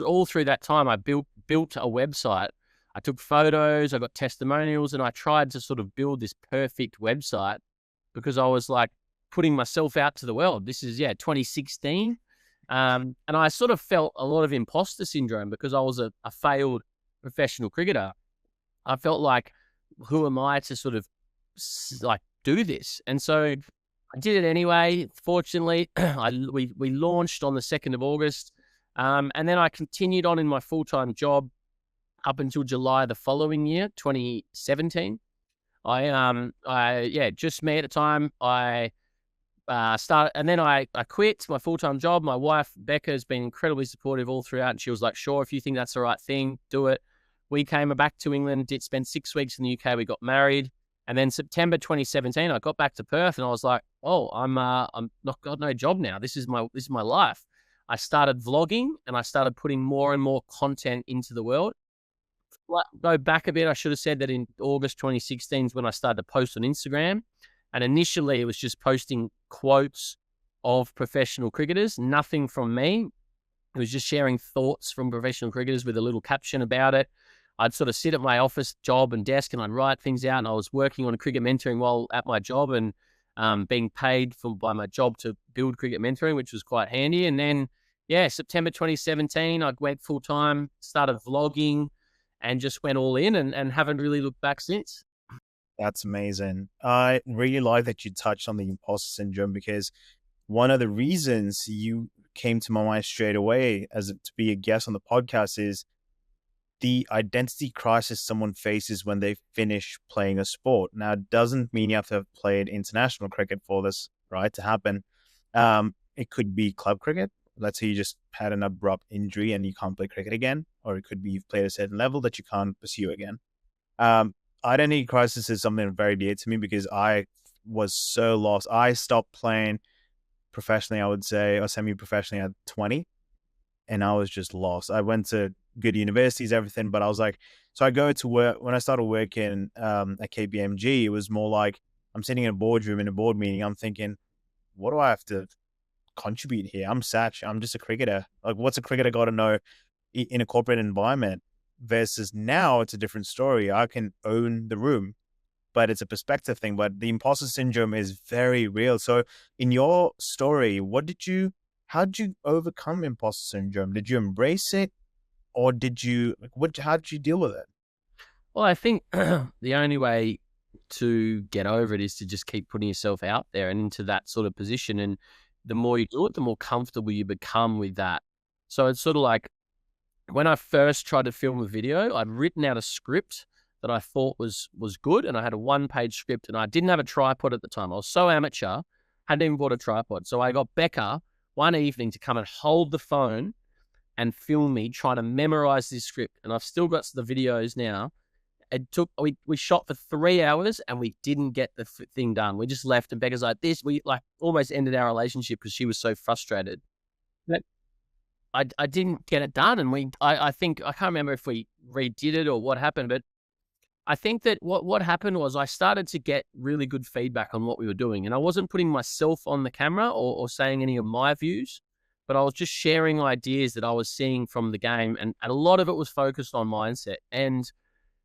all through that time, I built a website. I took photos, I got testimonials, and I tried to sort of build this perfect website because I was like putting myself out to the world. This is, 2016. And I sort of felt a lot of imposter syndrome because I was a failed professional cricketer. I felt like, who am I to sort of like do this? And so I did it anyway. Fortunately, we launched on the 2nd of August. And then I continued on in my full-time job up until July the following year, 2017. Just me at the time. I started, and then I quit my full-time job. My wife, Becca, has been incredibly supportive all throughout. And she was like, sure, if you think that's the right thing, do it. We came back to England, did spend 6 weeks in the UK. We got married. And then September 2017, I got back to Perth and I was like, oh, I'm not got no job now. This is my life. I started vlogging and I started putting more and more content into the world. Go back a bit, I should have said that in August 2016 is when I started to post on Instagram. And initially it was just posting quotes of professional cricketers, nothing from me. It was just sharing thoughts from professional cricketers with a little caption about it. I'd sort of sit at my office job and desk and I'd write things out, and I was working on Cricket Mentoring while at my job and being paid by my job to build Cricket Mentoring, which was quite handy. And then, September 2017, I went full time, started vlogging, and just went all in and haven't really looked back since. That's amazing. I really like that you touched on the imposter syndrome, because one of the reasons you came to my mind straight away to be a guest on the podcast is the identity crisis someone faces when they finish playing a sport. Now, it doesn't mean you have to have played international cricket for this, right, to happen. It could be club cricket. Let's say you just had an abrupt injury and you can't play cricket again, or it could be you've played a certain level that you can't pursue again. Identity crisis is something very dear to me because I was so lost. I stopped playing professionally, I would say, or semi-professionally at 20, and I was just lost. I went to good universities, everything, but I was like, so I go to work. When I started working at KPMG, it was more like I'm sitting in a boardroom in a board meeting. I'm thinking, what do I have to contribute here? I'm Satch. I'm just a cricketer. Like, what's a cricketer got to know in a corporate environment? Versus now, it's a different story. I can own the room, but it's a perspective thing. But the imposter syndrome is very real. So, in your story, how did you overcome imposter syndrome? Did you embrace it, or how did you deal with it? Well, I think the only way to get over it is to just keep putting yourself out there and into that sort of position. And the more you do it, the more comfortable you become with that. So it's sort of like, when I first tried to film a video, I'd written out a script that I thought was good, and I had a 1-page script, and I didn't have a tripod at the time. I was so amateur, hadn't even bought a tripod. So I got Becca one evening to come and hold the phone and film me trying to memorize this script. And I've still got the videos now. It took, we shot for 3 hours and we didn't get the thing done. We just left, and Becca's like, we like almost ended our relationship because she was so frustrated. But I didn't get it done. And I think, I can't remember if we redid it or what happened, but I think that what happened was I started to get really good feedback on what we were doing. And I wasn't putting myself on the camera or saying any of my views, but I was just sharing ideas that I was seeing from the game. And a lot of it was focused on mindset. And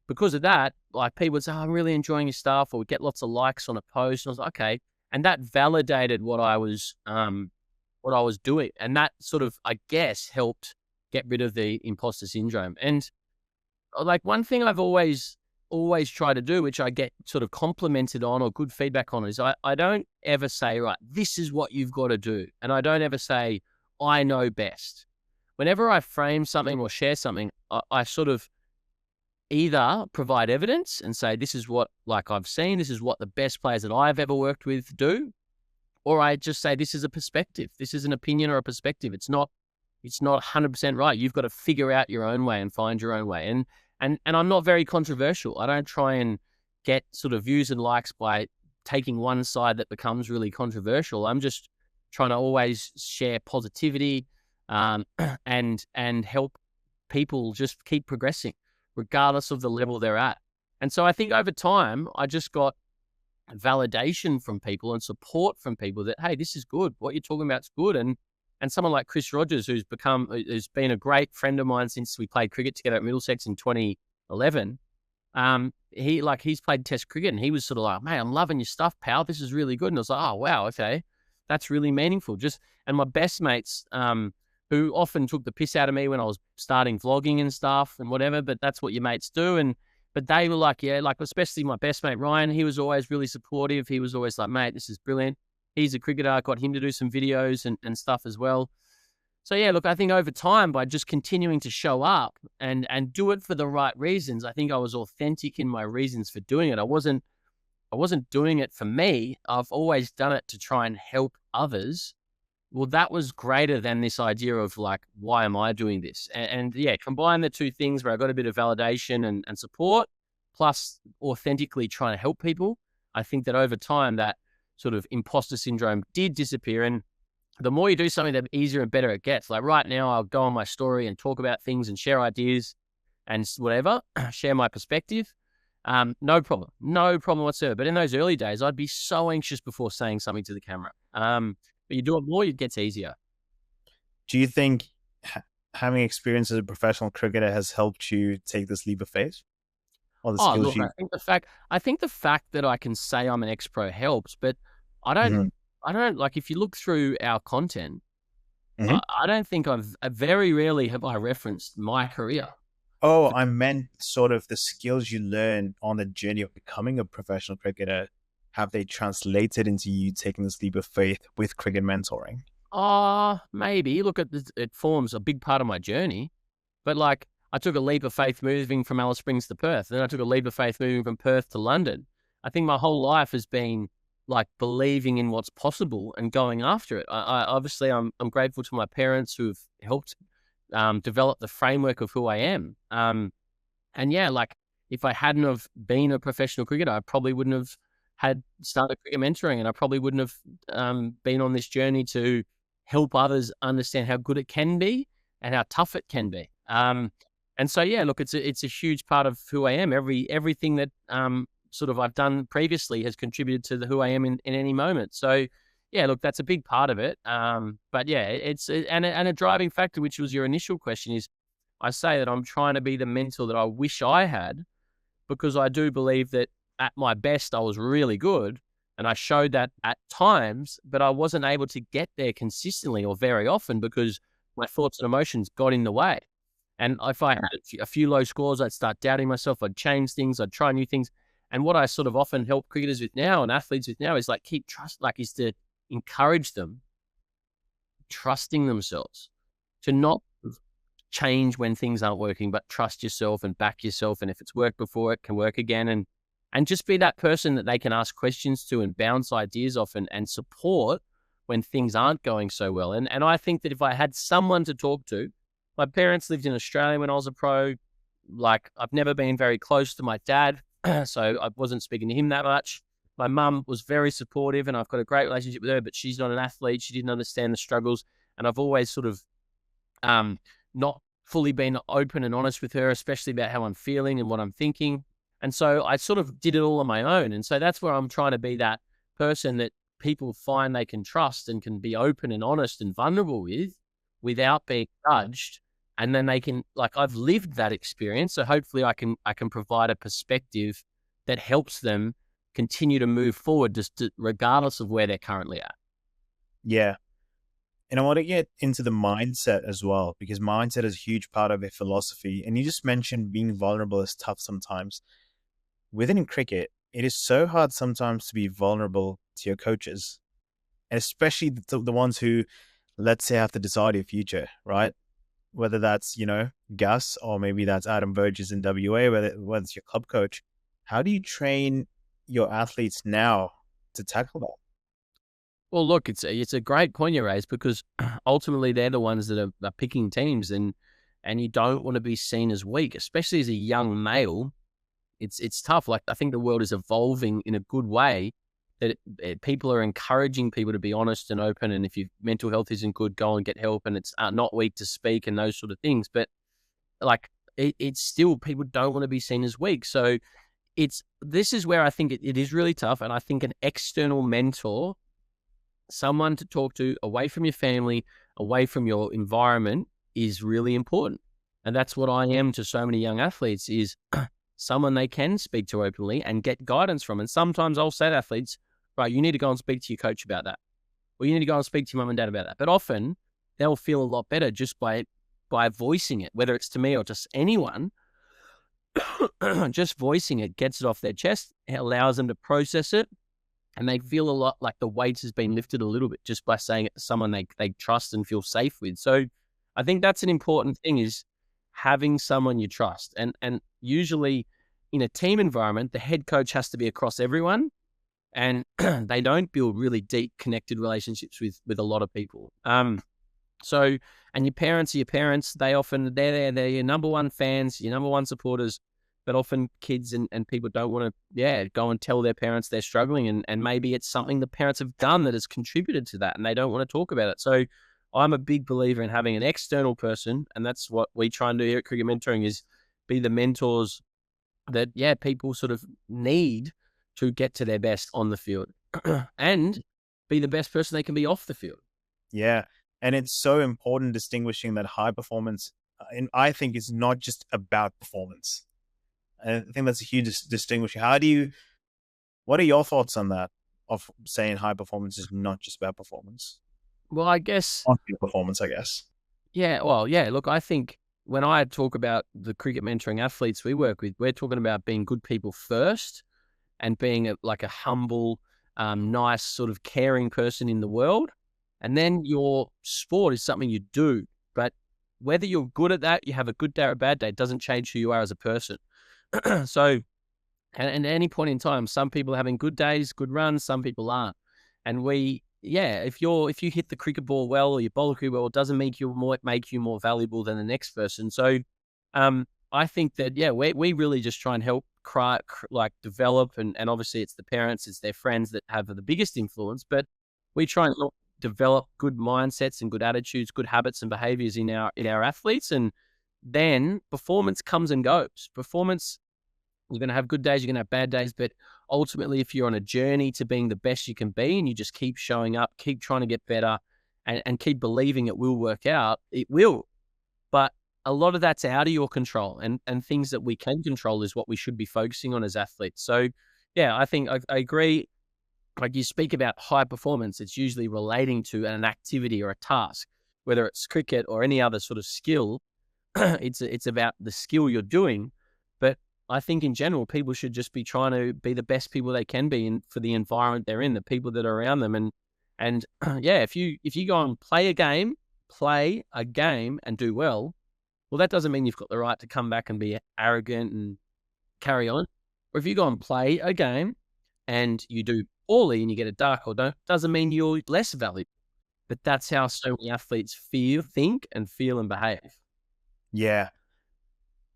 because of that, like, people would say, oh, I'm really enjoying your stuff, or would get lots of likes on a post. And I was like, okay. And that validated what I was doing. And that sort of, I guess, helped get rid of the imposter syndrome. And like, one thing I've always try to do, which I get sort of complimented on or good feedback on, is I don't ever say, right, this is what you've got to do. And I don't ever say, I know best. Whenever I frame something or share something, I sort of either provide evidence and say, this is what, like, I've seen, this is what the best players that I've ever worked with do. Or I just say, this is a perspective. This is an opinion or a perspective. It's not 100% right. You've got to figure out your own way and find your own way. And I'm not very controversial. I don't try and get sort of views and likes by taking one side that becomes really controversial. I'm just trying to always share positivity, and help people just keep progressing, regardless of the level they're at. And so I think over time, I just got validation from people and support from people that, hey, this is good. What you're talking about is good. And someone like Chris Rogers, who's been a great friend of mine since we played cricket together at Middlesex in 2011. He's played Test cricket, and he was sort of like, man, I'm loving your stuff, pal. This is really good. And I was like, oh, wow, okay. That's really meaningful. And my best mates, who often took the piss out of me when I was starting vlogging and stuff and whatever, but that's what your mates do. But they were like, yeah, like, especially my best mate, Ryan, he was always really supportive. He was always like, mate, this is brilliant. He's a cricketer. I got him to do some videos and stuff as well. So yeah, look, I think over time, by just continuing to show up and do it for the right reasons, I think I was authentic in my reasons for doing it. I wasn't doing it for me. I've always done it to try and help others. Well, that was greater than this idea of like, why am I doing this? And yeah, combine the two things where I got a bit of validation and support, plus authentically trying to help people. I think that over time, that sort of imposter syndrome did disappear. And the more you do something, the easier and better it gets. Like right now, I'll go on my story and talk about things and share ideas and whatever, share my perspective. No problem whatsoever. But in those early days, I'd be so anxious before saying something to the camera. But you do it more, it gets easier. Do you think having experience as a professional cricketer has helped you take this leap of faith? Or the skills I think the fact that I can say I'm an ex-pro helps, but I don't like, if you look through our content, I don't think very rarely have I referenced my career. Oh, I meant sort of the skills you learn on the journey of becoming a professional cricketer. Have they translated into you taking this leap of faith with cricket mentoring? Maybe. Look, it forms a big part of my journey. But like, I took a leap of faith moving from Alice Springs to Perth. Then I took a leap of faith moving from Perth to London. I think my whole life has been like believing in what's possible and going after it. Obviously, I'm grateful to my parents who've helped develop the framework of who I am. And yeah, like, if I hadn't have been a professional cricketer, I probably wouldn't have had started cricket mentoring, and I probably wouldn't have been on this journey to help others understand how good it can be and how tough it can be. And so, yeah, look, it's a huge part of who I am. Everything that sort of I've done previously has contributed to who I am in any moment. So, yeah, look, that's a big part of it. But yeah, and a driving factor, which was your initial question, is I say that I'm trying to be the mentor that I wish I had, because I do believe that at my best, I was really good, and I showed that at times, but I wasn't able to get there consistently or very often because my thoughts and emotions got in the way. And if I had a few low scores, I'd start doubting myself. I'd change things. I'd try new things. And what I sort of often help cricketers with now and athletes with now is like, keep trust, like, is to encourage them trusting themselves, to not change when things aren't working, but trust yourself and back yourself. And if it's worked before, it can work again. And just be that person that they can ask questions to and bounce ideas off and support when things aren't going so well. And I think that if I had someone to talk to, my parents lived in Australia when I was a pro. Like, I've never been very close to my dad, so I wasn't speaking to him that much. My mum was very supportive, and I've got a great relationship with her, but she's not an athlete. She didn't understand the struggles, and I've always sort of not fully been open and honest with her, especially about how I'm feeling and what I'm thinking. And so I sort of did it all on my own. And so that's where I'm trying to be that person that people find they can trust and can be open and honest and vulnerable with without being judged. And then they can, like, I've lived that experience. So hopefully I can provide a perspective that helps them continue to move forward regardless of where they're currently at. Yeah. And I want to get into the mindset as well, because mindset is a huge part of their philosophy. And you just mentioned being vulnerable is tough sometimes. Within cricket, it is so hard sometimes to be vulnerable to your coaches, and especially the ones who, let's say, have to decide your future, right? Whether that's, Gus, or maybe that's Adam Burgess in WA, whether it's your club coach. How do you train your athletes now to tackle that? Well, look, it's a great point you raised, because ultimately they're the ones that are picking teams, and you don't want to be seen as weak, especially as a young male. It's tough. Like, I think the world is evolving in a good way, that people are encouraging people to be honest and open. And if your mental health isn't good, go and get help. And it's not weak to speak and those sort of things. But like, it's still, people don't want to be seen as weak. So this is where I think it is really tough. And I think an external mentor, someone to talk to away from your family, away from your environment, is really important. And that's what I am to so many young athletes, is someone they can speak to openly and get guidance from. And sometimes I'll say to athletes, right, you need to go and speak to your coach about that, or you need to go and speak to your mum and dad about that. But often they'll feel a lot better just by voicing it, whether it's to me or just anyone. Just voicing it gets it off their chest. It allows them to process it, and they feel a lot like the weight has been lifted a little bit just by saying it to someone they trust and feel safe with. So I think that's an important thing, is having someone you trust. And usually in a team environment, the head coach has to be across everyone, and they don't build really deep connected relationships with a lot of people. So, and your parents are your parents. They're your number one fans, your number one supporters. But often kids and people don't want to, go and tell their parents they're struggling. And maybe it's something the parents have done that has contributed to that, and they don't want to talk about it. So I'm a big believer in having an external person. And that's what we try and do here at Cricket Mentoring, is be the mentors that, people sort of need to get to their best on the field and be the best person they can be off the field. Yeah. And it's so important distinguishing that high performance, and I think, is not just about performance. I think that's a huge distinguishing. What are your thoughts on that, of saying high performance is not just about performance? Well, I guess. Performance, I guess. Yeah. Well, yeah. Look, I think when I talk about the cricket mentoring athletes we work with, we're talking about being good people first, and being a humble, nice, sort of caring person in the world. And then your sport is something you do. But whether you're good at that, you have a good day or a bad day, it doesn't change who you are as a person. So, and at any point in time, some people are having good days, good runs, some people aren't. And if you hit the cricket ball well, or you bowl the cricket ball, it doesn't make you more valuable than the next person. So, I think that, we really just try and help develop, and obviously it's the parents, it's their friends that have the biggest influence, but we try and help develop good mindsets and good attitudes, good habits and behaviors in our athletes. And then performance comes and goes. Performance, you're going to have good days, you're going to have bad days, but ultimately, if you're on a journey to being the best you can be, and you just keep showing up, keep trying to get better, and keep believing it will work out, it will. But a lot of that's out of your control, and things that we can control is what we should be focusing on as athletes. So, I think I agree. Like, you speak about high performance, it's usually relating to an activity or a task, whether it's cricket or any other sort of skill. It's about the skill you're doing. But I think in general, people should just be trying to be the best people they can be for the environment they're in, the people that are around them. And if you go and play a game and do well, well, that doesn't mean you've got the right to come back and be arrogant and carry on. Or if you go and play a game and you do poorly and you get a dark or don't, doesn't mean you're less valuable. But that's how so many athletes think and feel and behave. Yeah.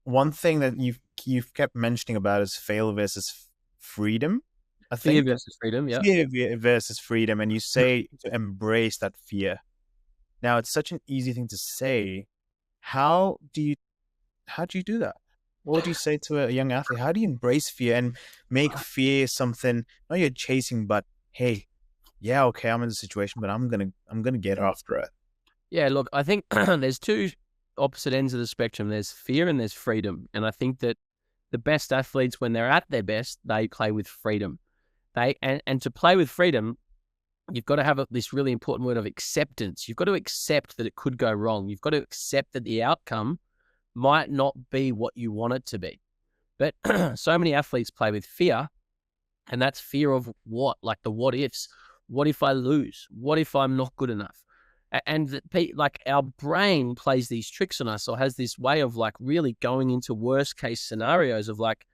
One thing that you've kept mentioning about is fail versus freedom. I Fear think versus freedom, yeah. fear versus freedom, and you say to embrace that fear. Now, it's such an easy thing to say. How do you do that? What would you say to a young athlete? How do you embrace fear and make fear something not you're chasing, but hey, yeah, okay, I'm in the situation, but I'm gonna get after it. Yeah, look, I think there's two opposite ends of the spectrum. There's fear and there's freedom. And I think that the best athletes, when they're at their best, they play with freedom. And to play with freedom, you've got to have this really important word of acceptance. You've got to accept that it could go wrong. You've got to accept that the outcome might not be what you want it to be. But so many athletes play with fear, and that's fear of what? Like the what ifs. What if I lose? What if I'm not good enough? And like our brain plays these tricks on us, or has this way of like really going into worst case scenarios of like,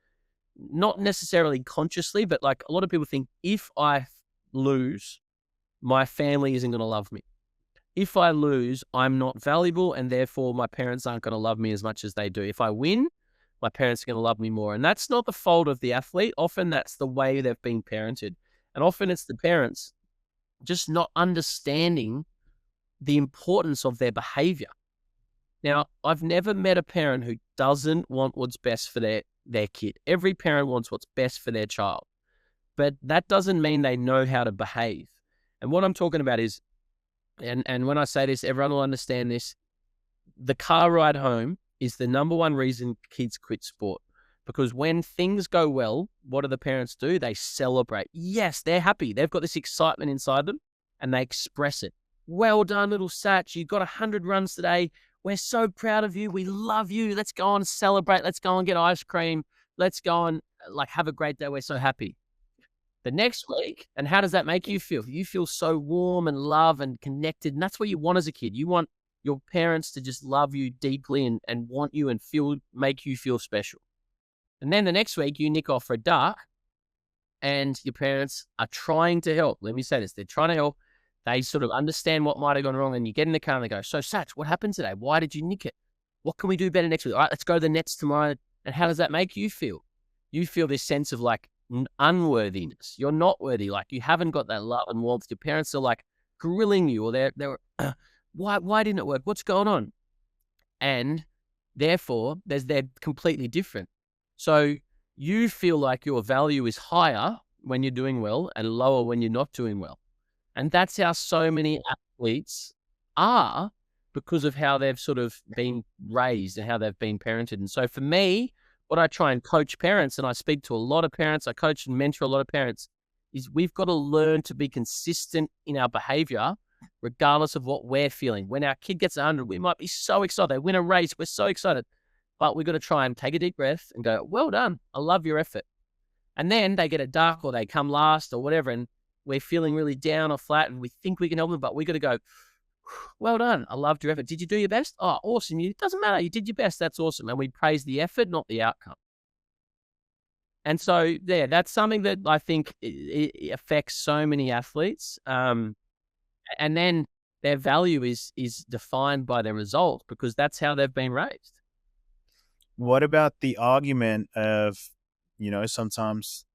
not necessarily consciously, but like a lot of people think, if I lose, my family isn't going to love me. If I lose, I'm not valuable, and therefore my parents aren't going to love me as much as they do. If I win, my parents are going to love me more. And that's not the fault of the athlete. Often that's the way they've been parented. And often it's the parents just not understanding the importance of their behavior. Now, I've never met a parent who doesn't want what's best for their kid. Every parent wants what's best for their child. But that doesn't mean they know how to behave. And what I'm talking about is, and when I say this, everyone will understand this, the car ride home is the number one reason kids quit sport. Because when things go well, what do the parents do? They celebrate. Yes, they're happy. They've got this excitement inside them, and they express it. Well done, little Satch. You got 100 runs today. We're so proud of you. We love you. Let's go on and celebrate. Let's go and get ice cream. Let's go and like have a great day. We're so happy. The next week, and how does that make you feel? You feel so warm and loved and connected, and that's what you want as a kid. You want your parents to just love you deeply and want you and make you feel special. And then the next week, you nick off for a dark, and your parents are trying to help. Let me say this. They're trying to help. They sort of understand what might have gone wrong, and you get in the car and they go, so Satch, what happened today? Why did you nick it? What can we do better next week? All right, let's go to the nets tomorrow. And how does that make you feel? You feel this sense of like unworthiness. You're not worthy. Like you haven't got that love and warmth. Your parents are like grilling you, or they're why didn't it work? What's going on? And therefore, they're completely different. So you feel like your value is higher when you're doing well and lower when you're not doing well. And that's how so many athletes are, because of how they've sort of been raised and how they've been parented. And so for me, what I try and coach parents, and I speak to a lot of parents, I coach and mentor a lot of parents, is we've got to learn to be consistent in our behavior, regardless of what we're feeling. When our kid gets 100, we might be so excited. They win a race, we're so excited. But we've got to try and take a deep breath and go, well done, I love your effort. And then they get a dark, or they come last or whatever, and we're feeling really down or flat, and we think we can help them, but we got to go, well done, I loved your effort. Did you do your best? Oh, awesome. It doesn't matter. You did your best. That's awesome. And we praise the effort, not the outcome. And so, yeah, that's something that I think it affects so many athletes. And then their value is defined by their result, because that's how they've been raised. What about the argument of, sometimes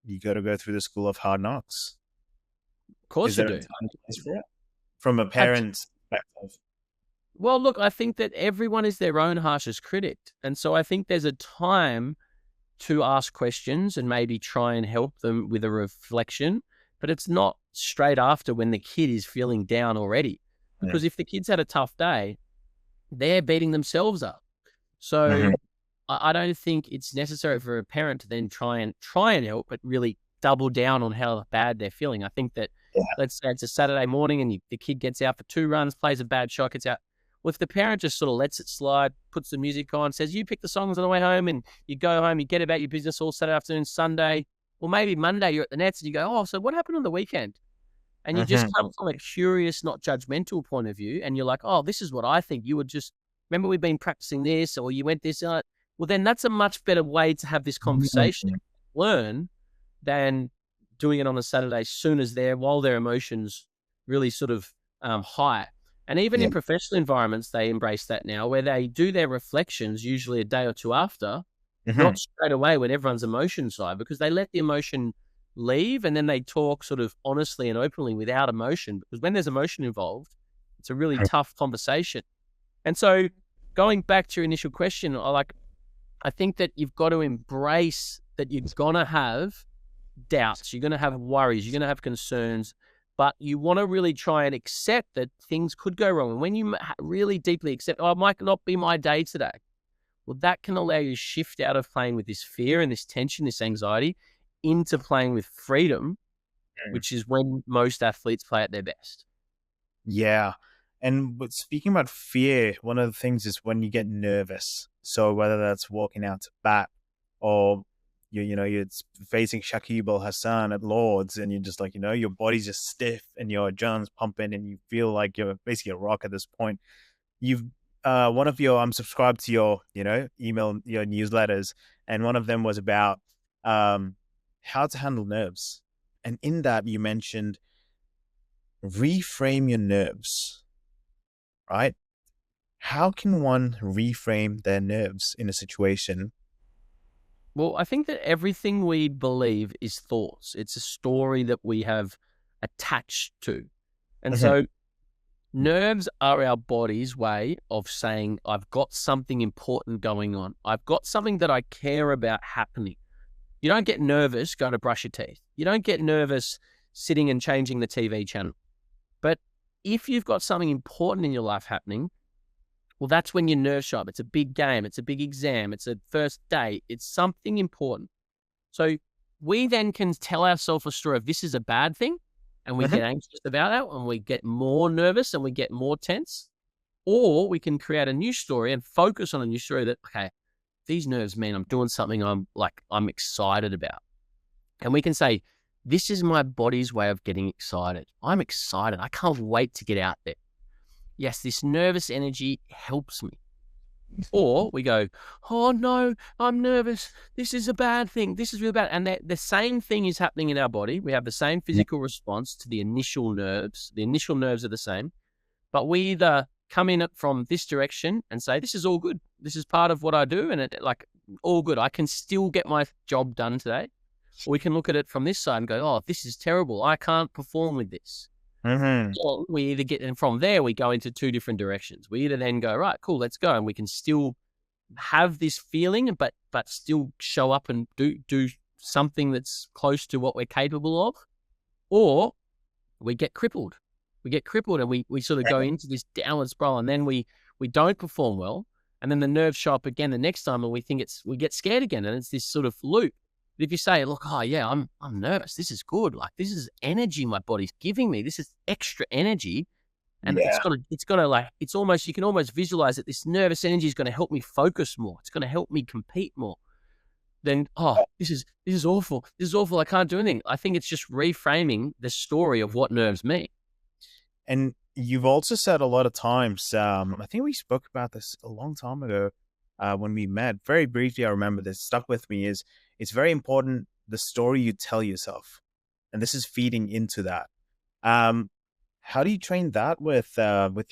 you got to go through the school of hard knocks? Of course you do. From a parent's perspective. Well, look, I think that everyone is their own harshest critic. And so I think there's a time to ask questions and maybe try and help them with a reflection, but it's not straight after when the kid is feeling down already. Because if the kid's had a tough day, they're beating themselves up. So I don't think it's necessary for a parent to then try and help, but really double down on how bad they're feeling. I think that, let's say it's a Saturday morning and the kid gets out for 2 runs, plays a bad shot, gets out. Well, if the parent just sort of lets it slide, puts the music on, says, you pick the songs on the way home, and you go home, you get about your business all Saturday afternoon, Sunday, or maybe Monday you're at the nets and you go, oh, so what happened on the weekend? And you just come from a curious, not judgmental point of view, and you're like, oh, this is what I think. You would just remember we've been practicing this, or you went this, well, then that's a much better way to have this conversation, learn, than doing it on a Saturday soon as while their emotions really sort of high. And even in professional environments, they embrace that now, where they do their reflections usually a day or two after, not straight away when everyone's emotions high, because they let the emotion leave and then they talk sort of honestly and openly without emotion. Because when there's emotion involved, it's a really tough conversation. And so going back to your initial question, I think that you've got to embrace that you're going to have doubts, you're going to have worries, you're going to have concerns, but you want to really try and accept that things could go wrong. And when you really deeply accept, it might not be my day today, well, that can allow you to shift out of playing with this fear and this tension, this anxiety, into playing with freedom, which is when most athletes play at their best. Yeah. And speaking about fear, one of the things is when you get nervous. So whether that's walking out to bat, or you're facing Shakib Al Hassan at Lords, and you're just like, your body's just stiff and your adrenaline's pumping and you feel like you're basically a rock at this point. I'm subscribed to your, email, your newsletters, and one of them was about how to handle nerves. And in that you mentioned reframe your nerves, right? How can one reframe their nerves in a situation? Well, I think that everything we believe is thoughts. It's a story that we have attached to. And so nerves are our body's way of saying, I've got something important going on. I've got something that I care about happening. You don't get nervous going to brush your teeth. You don't get nervous sitting and changing the TV channel. But if you've got something important in your life happening, well, that's when your nerves show up. It's a big game. It's a big exam. It's a first date. It's something important. So we then can tell ourselves a story of this is a bad thing, and we get anxious about that, and we get more nervous and we get more tense. Or we can create a new story and focus on a new story that, okay, these nerves mean I'm doing something I'm excited about. And we can say, this is my body's way of getting excited. I'm excited. I can't wait to get out there. Yes, this nervous energy helps me. Or we go, oh no, I'm nervous. This is a bad thing. This is really bad. And the same thing is happening in our body. We have the same physical response to the initial nerves. The initial nerves are the same. But we either come in from this direction and say, this is all good. This is part of what I do. And all good. I can still get my job done today. Or we can look at it from this side and go, oh, this is terrible. I can't perform with this. Or we either get, and from there, we go into two different directions. We either then go, right, cool, let's go. And we can still have this feeling, but still show up and do something that's close to what we're capable of. Or we get crippled. We get crippled and we sort of go into this downward spiral, and then we don't perform well. And then the nerves show up again the next time, and we get scared again. And it's this sort of loop. But if you say, look, oh yeah, I'm nervous. This is good. Like, this is energy my body's giving me. This is extra energy. And it's almost, you can almost visualize that this nervous energy is going to help me focus more. It's going to help me compete more. Then, this is awful. This is awful. I can't do anything. I think it's just reframing the story of what nerves mean. And you've also said a lot of times, I think we spoke about this a long time ago when we met. Very briefly, I remember this stuck with me is, it's very important the story you tell yourself, and this is feeding into that. How do you train that with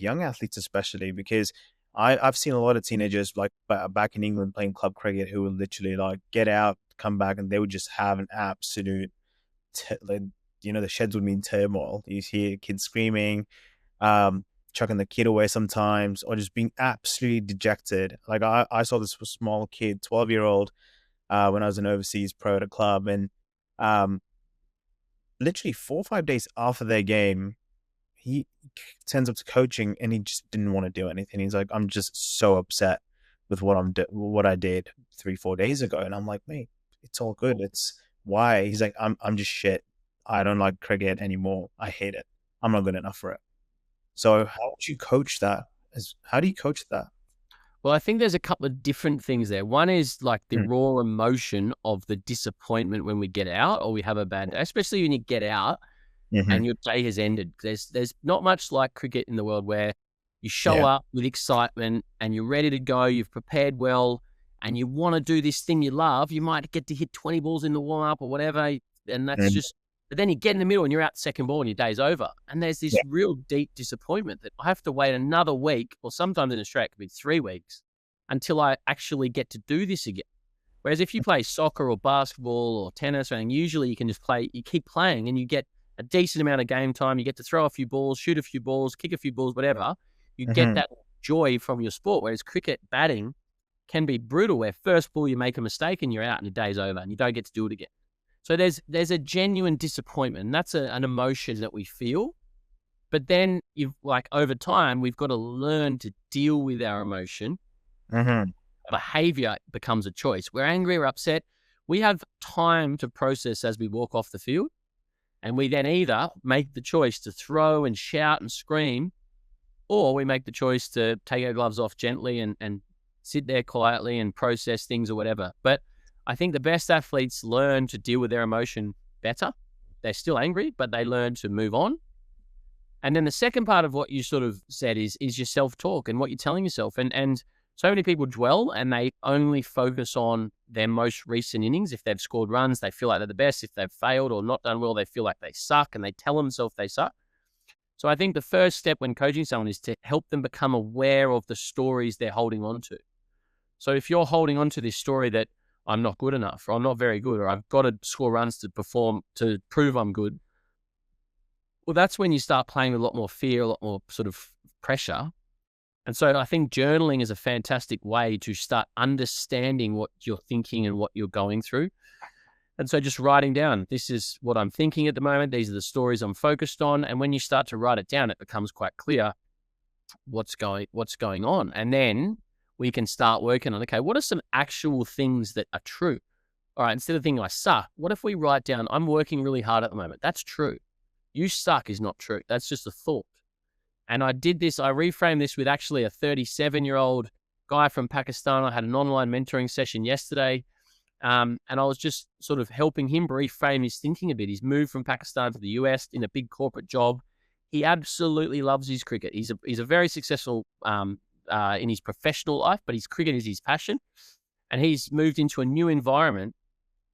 young athletes, especially? Because I've seen a lot of teenagers like back in England playing club cricket who would literally like get out, come back, and they would just have an absolute, the sheds would be in turmoil. You hear kids screaming, chucking the kid away sometimes, or just being absolutely dejected. Like I saw this small kid, 12-year-old. When I was an overseas pro at a club, and literally 4 or 5 days after their game, he turns up to coaching and he just didn't want to do anything. He's like, I'm just so upset with what I did 3-4 days ago. And I'm like, mate, it's all good. It's why? He's like, I'm just shit. I don't like cricket anymore. I hate it. I'm not good enough for it. So how do you coach that? How do you coach that? Well, I think there's a couple of different things there. One is like the raw emotion of the disappointment when we get out or we have a bad day, especially when you get out and your day has ended. There's not much like cricket in the world where You show up with excitement and you're ready to go. You've prepared well and you want to do this thing you love. You might get to hit 20 balls in the warm up or whatever. And that's just, but then you get in the middle and you're out the second ball and your day's over. And there's this real deep disappointment that I have to wait another week, or sometimes in Australia, it could be 3 weeks until I actually get to do this again. Whereas if you play soccer or basketball or tennis or anything, usually you can just play, you keep playing and you get a decent amount of game time. You get to throw a few balls, shoot a few balls, kick a few balls, whatever. You get that joy from your sport. Whereas cricket batting can be brutal, where first ball you make a mistake and you're out and your day's over and you don't get to do it again. So there's a genuine disappointment. And that's an emotion that we feel. But then over time, we've got to learn to deal with our emotion. Behavior becomes a choice. We're angry or upset. We have time to process as we walk off the field. And we then either make the choice to throw and shout and scream, or we make the choice to take our gloves off gently and sit there quietly and process things or whatever. But I think the best athletes learn to deal with their emotion better. They're still angry, but they learn to move on. And then the second part of what you sort of said is your self-talk and what you're telling yourself. And so many people dwell and they only focus on their most recent innings. If they've scored runs, they feel like they're the best. If they've failed or not done well, they feel like they suck and they tell themselves they suck. So I think the first step when coaching someone is to help them become aware of the stories they're holding on to. So if you're holding on to this story that I'm not good enough, or I'm not very good, or I've got to score runs to perform, to prove I'm good, well, that's when you start playing with a lot more fear, a lot more sort of pressure. And so I think journaling is a fantastic way to start understanding what you're thinking and what you're going through. And so just writing down, this is what I'm thinking at the moment. These are the stories I'm focused on. And when you start to write it down, it becomes quite clear what's going on. And then we can start working on, okay, what are some actual things that are true? All right, instead of thinking I suck, what if we write down, I'm working really hard at the moment? That's true. You suck is not true. That's just a thought. And I reframed this with actually a 37-year-old guy from Pakistan. I had an online mentoring session yesterday. And I was just sort of helping him reframe his thinking a bit. He's moved from Pakistan to the US in a big corporate job. He absolutely loves his cricket. He's a very successful in his professional life, but his cricket is his passion. And he's moved into a new environment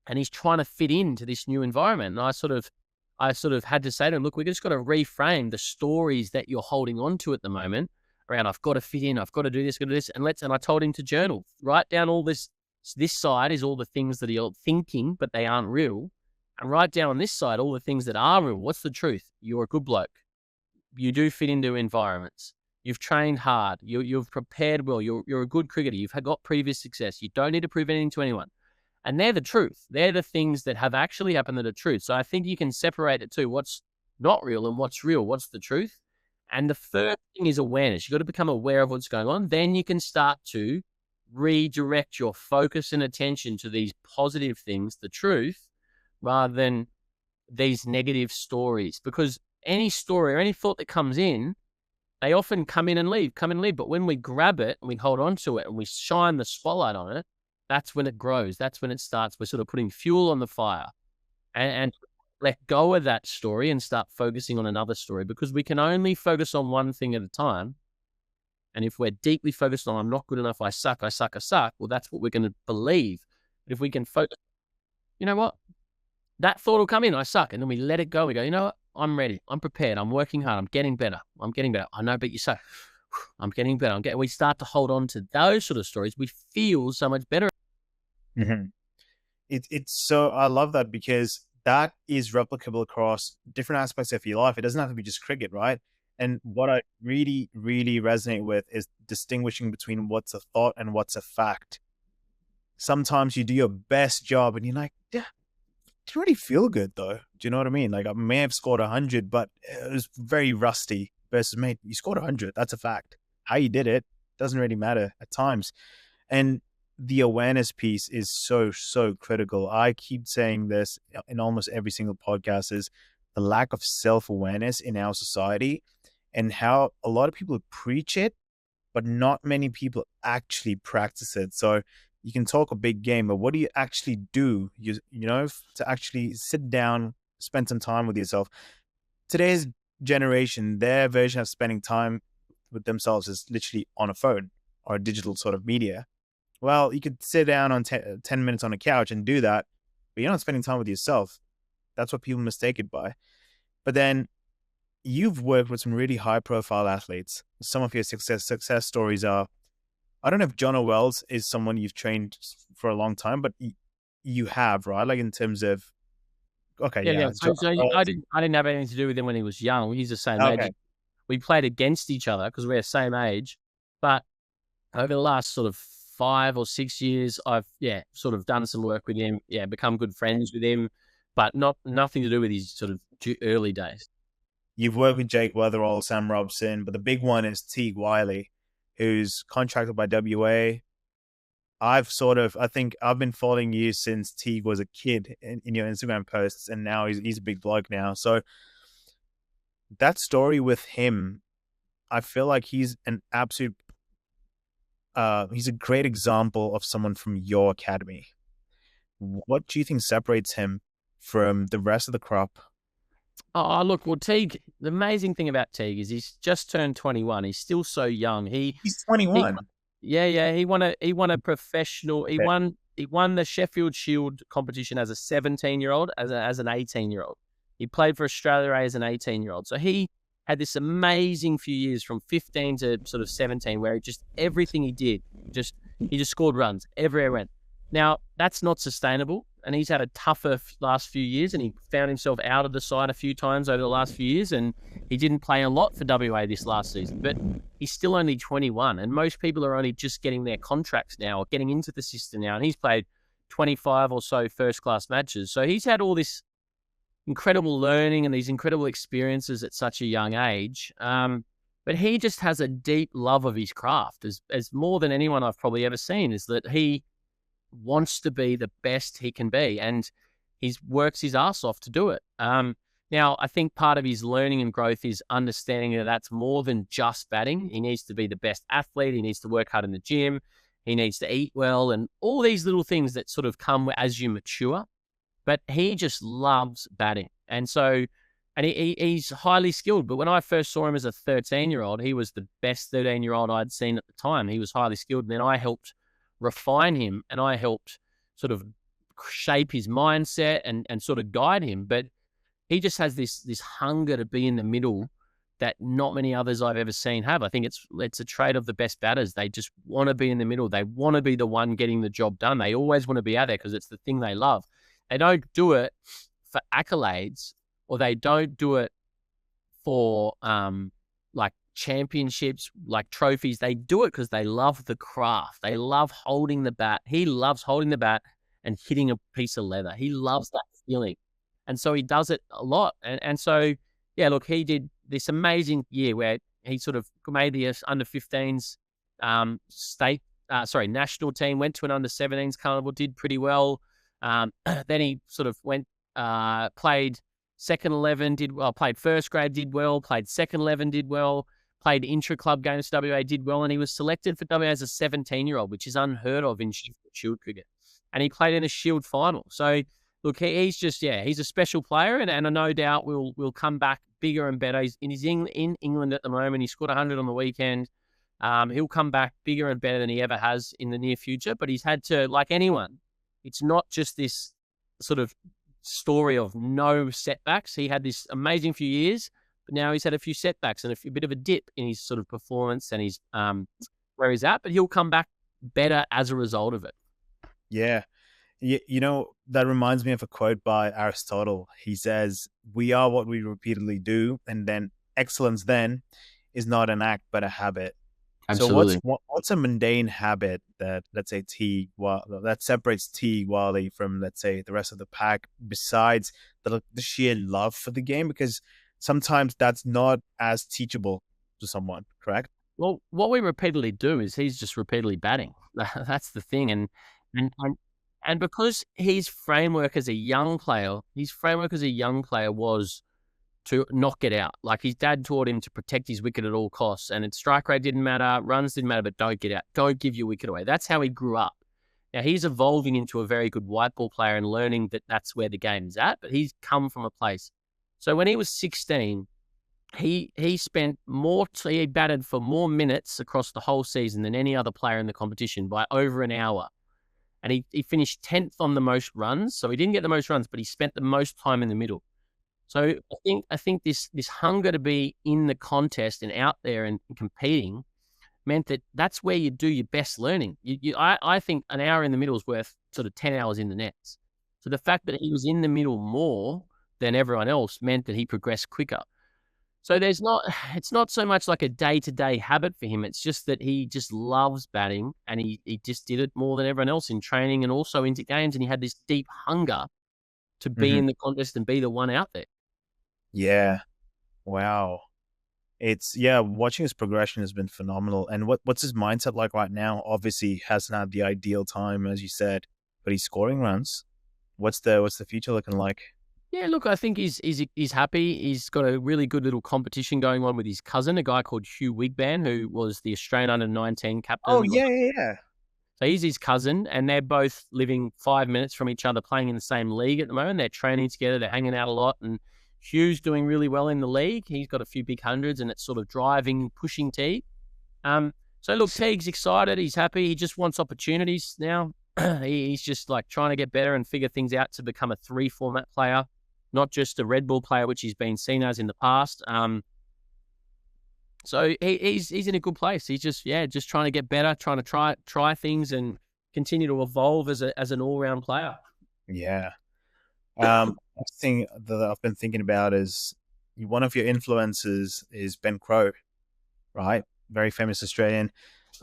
and he's trying to fit into this new environment. And I sort of had to say to him, look, we've just got to reframe the stories that you're holding on to at the moment around, I've got to fit in, I've got to do this, got to do this. And I told him to journal, write down all this. This side is all the things that you're thinking, but they aren't real. And write down on this side all the things that are real. What's the truth? You're a good bloke. You do fit into environments. You've trained hard. You've prepared well. You're a good cricketer. You've got previous success. You don't need to prove anything to anyone. And they're the truth. They're the things that have actually happened that are truth. So I think you can separate it too. What's not real and what's real? What's the truth? And the first thing is awareness. You've got to become aware of what's going on. Then you can start to redirect your focus and attention to these positive things, the truth, rather than these negative stories. Because any story or any thought that comes in, they often come in and leave. But when we grab it and we hold on to it and we shine the spotlight on it, that's when it grows. That's when it starts. We're sort of putting fuel on the fire and let go of that story and start focusing on another story, because we can only focus on one thing at a time. And if we're deeply focused on, I'm not good enough, I suck, well, that's what we're going to believe. But if we can focus, you know what? That thought will come in, I suck. And then we let it go. We go, you know what? I'm ready. I'm prepared. I'm working hard. I'm getting better. I know, but you suck. I'm getting better. We start to hold on to those sort of stories. We feel so much better. It's so, I love that, because that is replicable across different aspects of your life. It doesn't have to be just cricket, right? And what I really, really resonate with is distinguishing between what's a thought and what's a fact. Sometimes you do your best job and you're like, yeah, it didn't really feel good though. Do you know what I mean? Like, I may have scored 100, but it was very rusty. Versus, mate, you scored 100. That's a fact. How you did it doesn't really matter at times. And the awareness piece is so, so critical. I keep saying this in almost every single podcast, is the lack of self-awareness in our society, and how a lot of people preach it, but not many people actually practice it. So you can talk a big game, but what do you actually do? You know, to actually sit down, spend some time with yourself. Today's generation, their version of spending time with themselves is literally on a phone or a digital sort of media. Well, you could sit down on 10 minutes on a couch and do that, but you're not spending time with yourself. That's what people mistake it by. But then you've worked with some really high profile athletes. Some of your success stories are, I don't know if John O'Wells is someone you've trained for a long time, but you have, right? Like in terms of, okay, yeah. So I didn't have anything to do with him when he was young. He's the same age. Okay. We played against each other because we're the same age. But over the last sort of 5 or 6 years, I've sort of done some work with him. Yeah, become good friends with him, but nothing to do with his sort of early days. You've worked with Jake Weatherall, Sam Robson, but the big one is Teague Wiley, who's contracted by WA. I think I've been following you since Teague was a kid in your Instagram posts, and now he's a big bloke now. So that story with him, I feel like he's an absolute, he's a great example of someone from your academy. What do you think separates him from the rest of the crop? Oh, look, well, Teague, the amazing thing about Teague is he's just turned 21. He's still so young. He's 21. He won a professional. He won the Sheffield Shield competition as a 17-year-old, as an 18-year-old. He played for Australia as an 18-year-old. So he had this amazing few years from 15 to sort of 17, where everything he did, he just scored runs everywhere he went. Now, that's not sustainable, and he's had a tougher last few years, and he found himself out of the side a few times over the last few years, and he didn't play a lot for WA this last season, but he's still only 21, and most people are only just getting their contracts now or getting into the system now, and he's played 25 or so first-class matches. So he's had all this incredible learning and these incredible experiences at such a young age, but he just has a deep love of his craft, as more than anyone I've probably ever seen, is that he wants to be the best he can be, and he works his ass off to do it. Now, I think part of his learning and growth is understanding that that's more than just batting. He needs to be the best athlete. He needs to work hard in the gym. He needs to eat well, and all these little things that sort of come as you mature. But he just loves batting, and he's highly skilled. But when I first saw him as a 13-year-old, he was the best 13-year-old I'd seen at the time. He was highly skilled, and then I helped refine him, and I helped sort of shape his mindset and sort of guide him. But he just has this hunger to be in the middle that not many others I've ever seen have. I think it's a trait of the best batters. They just want to be in the middle. They want to be the one getting the job done. They always want to be out there because it's the thing they love. They don't do it for accolades, or they don't do it for like championships, like trophies. They do it because they love the craft. They love holding the bat. He loves holding the bat and hitting a piece of leather. He loves that feeling. And so he does it a lot. And so, yeah, look, he did this amazing year where he sort of made the under-15s national team, went to an under-17s carnival, did pretty well. Then he sort of went, played second 11, did well, played first grade, did well, played second 11, did well, played intra-club games for WA, did well, and he was selected for WA as a 17-year-old, which is unheard of in Shield cricket. And he played in a Shield final. So, look, he's just, he's a special player, and I no doubt will come back bigger and better. He's in England at the moment. He scored 100 on the weekend. He'll come back bigger and better than he ever has in the near future, but he's had to, like anyone, it's not just this sort of story of no setbacks. He had this amazing few years, but now he's had a few setbacks and a bit of a dip in his sort of performance and his where he's at, but he'll come back better as a result of it. Yeah. You know, that reminds me of a quote by Aristotle. He says, "We are what we repeatedly do," and then excellence then is not an act, but a habit. Absolutely. So what's a mundane habit that, let's say, that separates Teague Wiley from, let's say, the rest of the pack, besides the sheer love for the game? Because sometimes that's not as teachable to someone, correct? Well, what we repeatedly do is he's just repeatedly batting. That's the thing. And because his framework as a young player was to not get out. Like his dad taught him to protect his wicket at all costs, and its strike rate didn't matter, runs didn't matter, but don't get out. Don't give your wicket away. That's how he grew up. Now he's evolving into a very good white ball player and learning that that's where the game is at, but he's come from a place. So when he was 16, he spent more. He batted for more minutes across the whole season than any other player in the competition by over an hour. And he finished 10th on the most runs. So he didn't get the most runs, but he spent the most time in the middle. So I think this hunger to be in the contest and out there and competing meant that that's where you do your best learning. I think an hour in the middle is worth sort of 10 hours in the nets. So the fact that he was in the middle more than everyone else meant that he progressed quicker. So it's not so much like a day-to-day habit for him. It's just that he just loves batting, and he just did it more than everyone else in training and also into games. And he had this deep hunger to be in the contest and be the one out there. Yeah. Wow. Watching his progression has been phenomenal. And what's his mindset like right now? Obviously, he hasn't had the ideal time, as you said, but he's scoring runs. What's the future looking like? Yeah, look, I think he's happy. He's got a really good little competition going on with his cousin, a guy called Hugh Wigban, who was the Australian under-19 captain. Oh, yeah. So he's his cousin, and they're both living 5 minutes from each other, playing in the same league at the moment. They're training together. They're hanging out a lot, and Hugh's doing really well in the league. He's got a few big hundreds, and it's sort of pushing Teague. So look, Teague's excited. He's happy. He just wants opportunities now. He's just like trying to get better and figure things out to become a 3-format player, not just a red ball player, which he's been seen as in the past. So he's in a good place. He's just trying to get better, trying to try things and continue to evolve as an all-round player. Yeah. Thing that I've been thinking about is one of your influences is Ben Crowe, right? Very famous Australian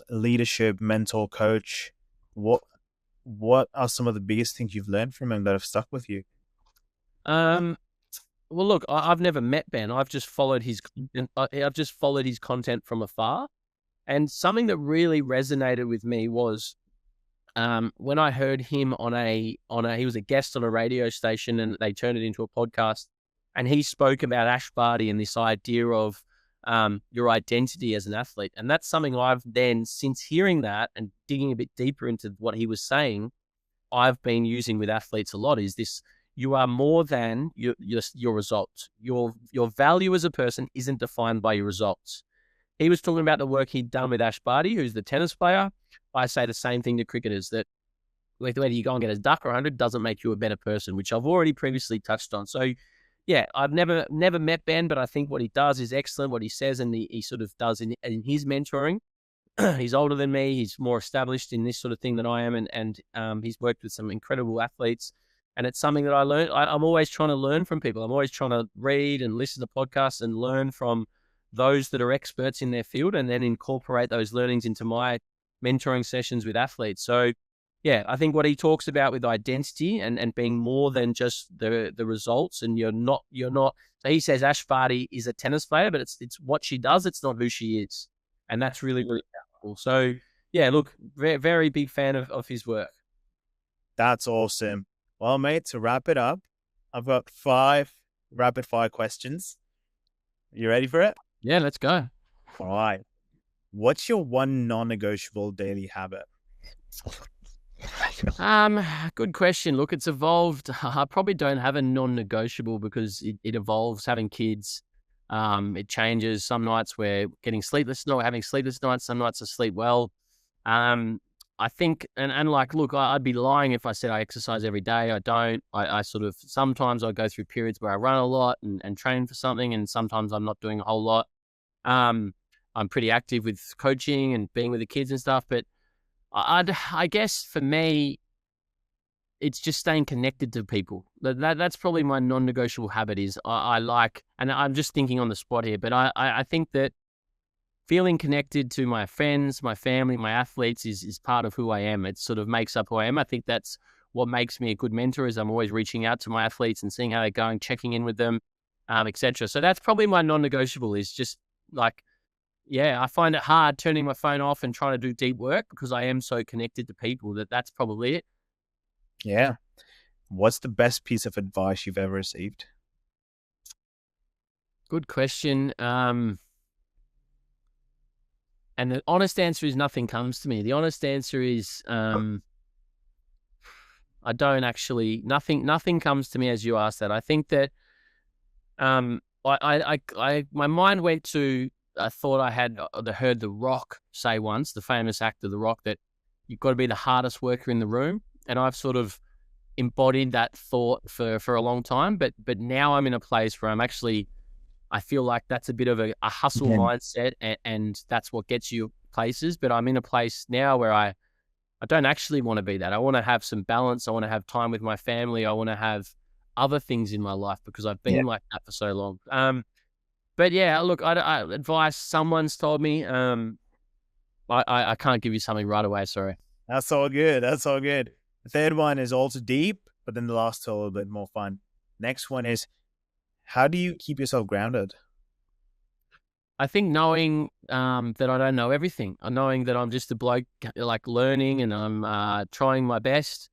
leadership mentor coach. What are some of the biggest things you've learned from him that have stuck with you? Well, look, I've never met Ben. I've just followed his content from afar, and something that really resonated with me was when I heard him he was a guest on a radio station, and they turned it into a podcast, and he spoke about Ash Barty and this idea of your identity as an athlete. And that's something I've then, since hearing that and digging a bit deeper into what he was saying, I've been using with athletes a lot, is this: you are more than your results. Your value as a person isn't defined by your results. He was talking about the work he'd done with Ash Barty, who's the tennis player. I say the same thing to cricketers, that whether you go and get a duck or 100 doesn't make you a better person, which I've already previously touched on. So, yeah, I've never met Ben, but I think what he does is excellent, what he says, and he sort of does in his mentoring. He's older than me. He's more established in this sort of thing than I am, and he's worked with some incredible athletes. And it's something that I learned. I'm always trying to learn from people. I'm always trying to read and listen to podcasts and learn from those that are experts in their field, and then incorporate those learnings into my mentoring sessions with athletes. So, yeah, I think what he talks about with identity and being more than just the results, and you're not. So he says Ash Barty is a tennis player, but it's what she does. It's not who she is, and that's really, really powerful. So, yeah, look, very, very big fan of his work. That's awesome. Well, mate, to wrap it up, I've got 5 rapid fire questions. You ready for it? Yeah, let's go. All right. What's your one non-negotiable daily habit? Good question. Look, it's evolved. I probably don't have a non-negotiable because it evolves. Having kids, it changes. Some nights we're getting sleepless, not having sleepless nights. Some nights I sleep well. I think, and like, look, I'd be lying if I said I exercise every day. I don't. I sort of, sometimes I go through periods where I run a lot and train for something, and sometimes I'm not doing a whole lot. I'm pretty active with coaching and being with the kids and stuff, but I guess for me, it's just staying connected to people. That's probably my non-negotiable habit. Is I like, and I'm just thinking on the spot here, but I think that feeling connected to my friends, my family, my athletes is part of who I am. It sort of makes up who I am. I think that's what makes me a good mentor, is I'm always reaching out to my athletes and seeing how they're going, checking in with them, etc. So that's probably my non-negotiable, is just like, yeah, I find it hard turning my phone off and trying to do deep work because I am so connected to people that's probably it. Yeah. What's the best piece of advice you've ever received? Good question. And the honest answer is nothing comes to me. The honest answer is I don't actually, nothing comes to me as you ask that. I think that My mind went to, I thought I had heard The Rock say once, the famous actor The Rock, that you've got to be the hardest worker in the room. And I've sort of embodied that thought for a long time. But now I'm in a place where I feel like that's a bit of a hustle mindset, and that's what gets you places. But I'm in a place now where I don't actually want to be that. I want to have some balance. I want to have time with my family. I want to have other things in my life because I've been like that for so long. But yeah, look, advice someone's told me. I can't give you something right away. Sorry. That's all good. That's all good. The third one is also deep, but then the last two are a little bit more fun. Next one is, how do you keep yourself grounded? I think knowing that I don't know everything, knowing that I'm just a bloke like learning, and I'm trying my best,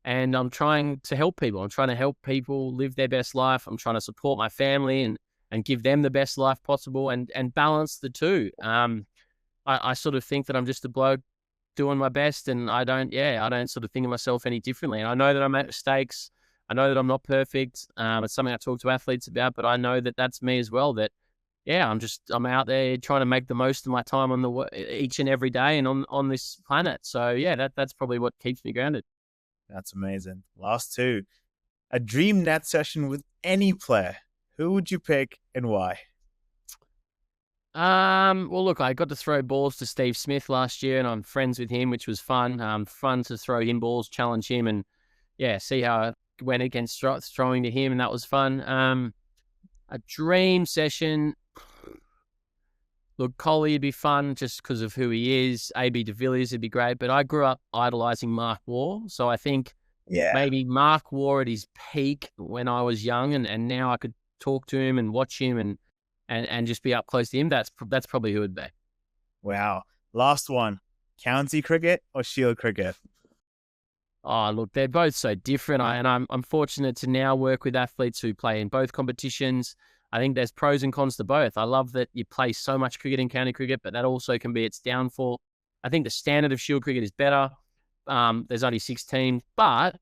and I'm trying to help people. I'm trying to help people live their best life. I'm trying to support my family and give them the best life possible, and balance the two. I sort of think that I'm just a bloke doing my best, and I don't sort of think of myself any differently. And I know that I make mistakes. I know that I'm not perfect. It's something I talk to athletes about, but I know that that's me as well. That I'm out there trying to make the most of my time on each and every day and on this planet. So yeah, that's probably what keeps me grounded. That's amazing. Last two, a dream net session with any player. Who would you pick and why? Well, look, I got to throw balls to Steve Smith last year, and I'm friends with him, which was fun. Fun to throw him balls, challenge him, and see how it went against throwing to him, and that was fun. A dream session. Look, Coley would be fun just because of who he is. AB de Villiers would be great, but I grew up idolizing Mark Waugh, so I think maybe Mark Waugh at his peak when I was young, and now I could talk to him and watch him and just be up close to him. That's probably who it would be. Wow. Last one, county cricket or shield cricket? Oh, look, they're both so different. I'm fortunate to now work with athletes who play in both competitions. I think there's pros and cons to both. I love that you play so much cricket in county cricket, but that also can be its downfall. I think the standard of shield cricket is better. There's only 6 teams, but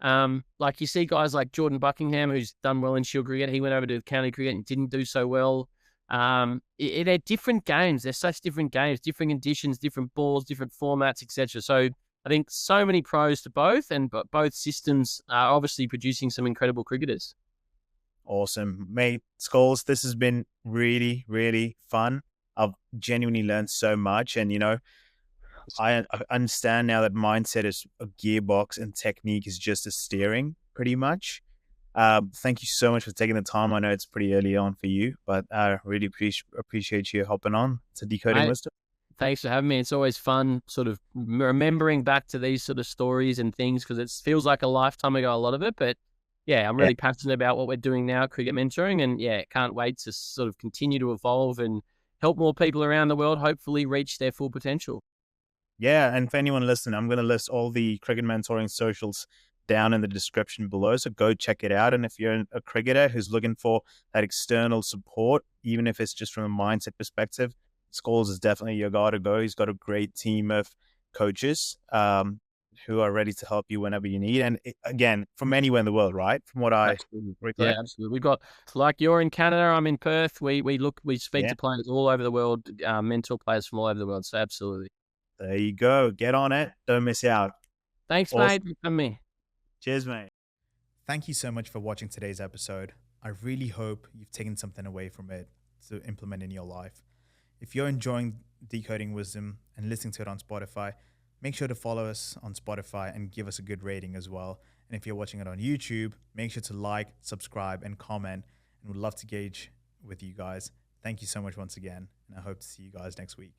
like you see guys like Jordan Buckingham, who's done well in shield cricket. He went over to county cricket and didn't do so well. They're different games. They're such different games, different conditions, different balls, different formats, etc. So I think so many pros to both, and both systems are obviously producing some incredible cricketers. Awesome. Mate, Scollay, this has been really, really fun. I've genuinely learned so much. And, I understand now that mindset is a gearbox and technique is just a steering, pretty much. Thank you so much for taking the time. I know it's pretty early on for you, but I really appreciate you hopping on to Decoding Wisdom. Thanks for having me. It's always fun sort of remembering back to these sort of stories and things, because it feels like a lifetime ago, a lot of it. But I'm really passionate about what we're doing now, cricket mentoring, and can't wait to sort of continue to evolve and help more people around the world hopefully reach their full potential. Yeah, and for anyone listening, I'm going to list all the cricket mentoring socials down in the description below, so go check it out. And if you're a cricketer who's looking for that external support, even if it's just from a mindset perspective, Scollay is definitely your guy to go. He's got a great team of coaches who are ready to help you whenever you need. And again, from anywhere in the world, right? From what I recollect. Yeah, absolutely. We've got, like, you're in Canada, I'm in Perth. We speak to players all over the world, mentor players from all over the world. So absolutely. There you go. Get on it. Don't miss out. Thanks, mate, for me. Cheers, mate. Thank you so much for watching today's episode. I really hope you've taken something away from it to implement in your life. If you're enjoying Decoding Wisdom and listening to it on Spotify, make sure to follow us on Spotify and give us a good rating as well. And if you're watching it on YouTube, make sure to like, subscribe, and comment. And we'd love to engage with you guys. Thank you so much once again. And I hope to see you guys next week.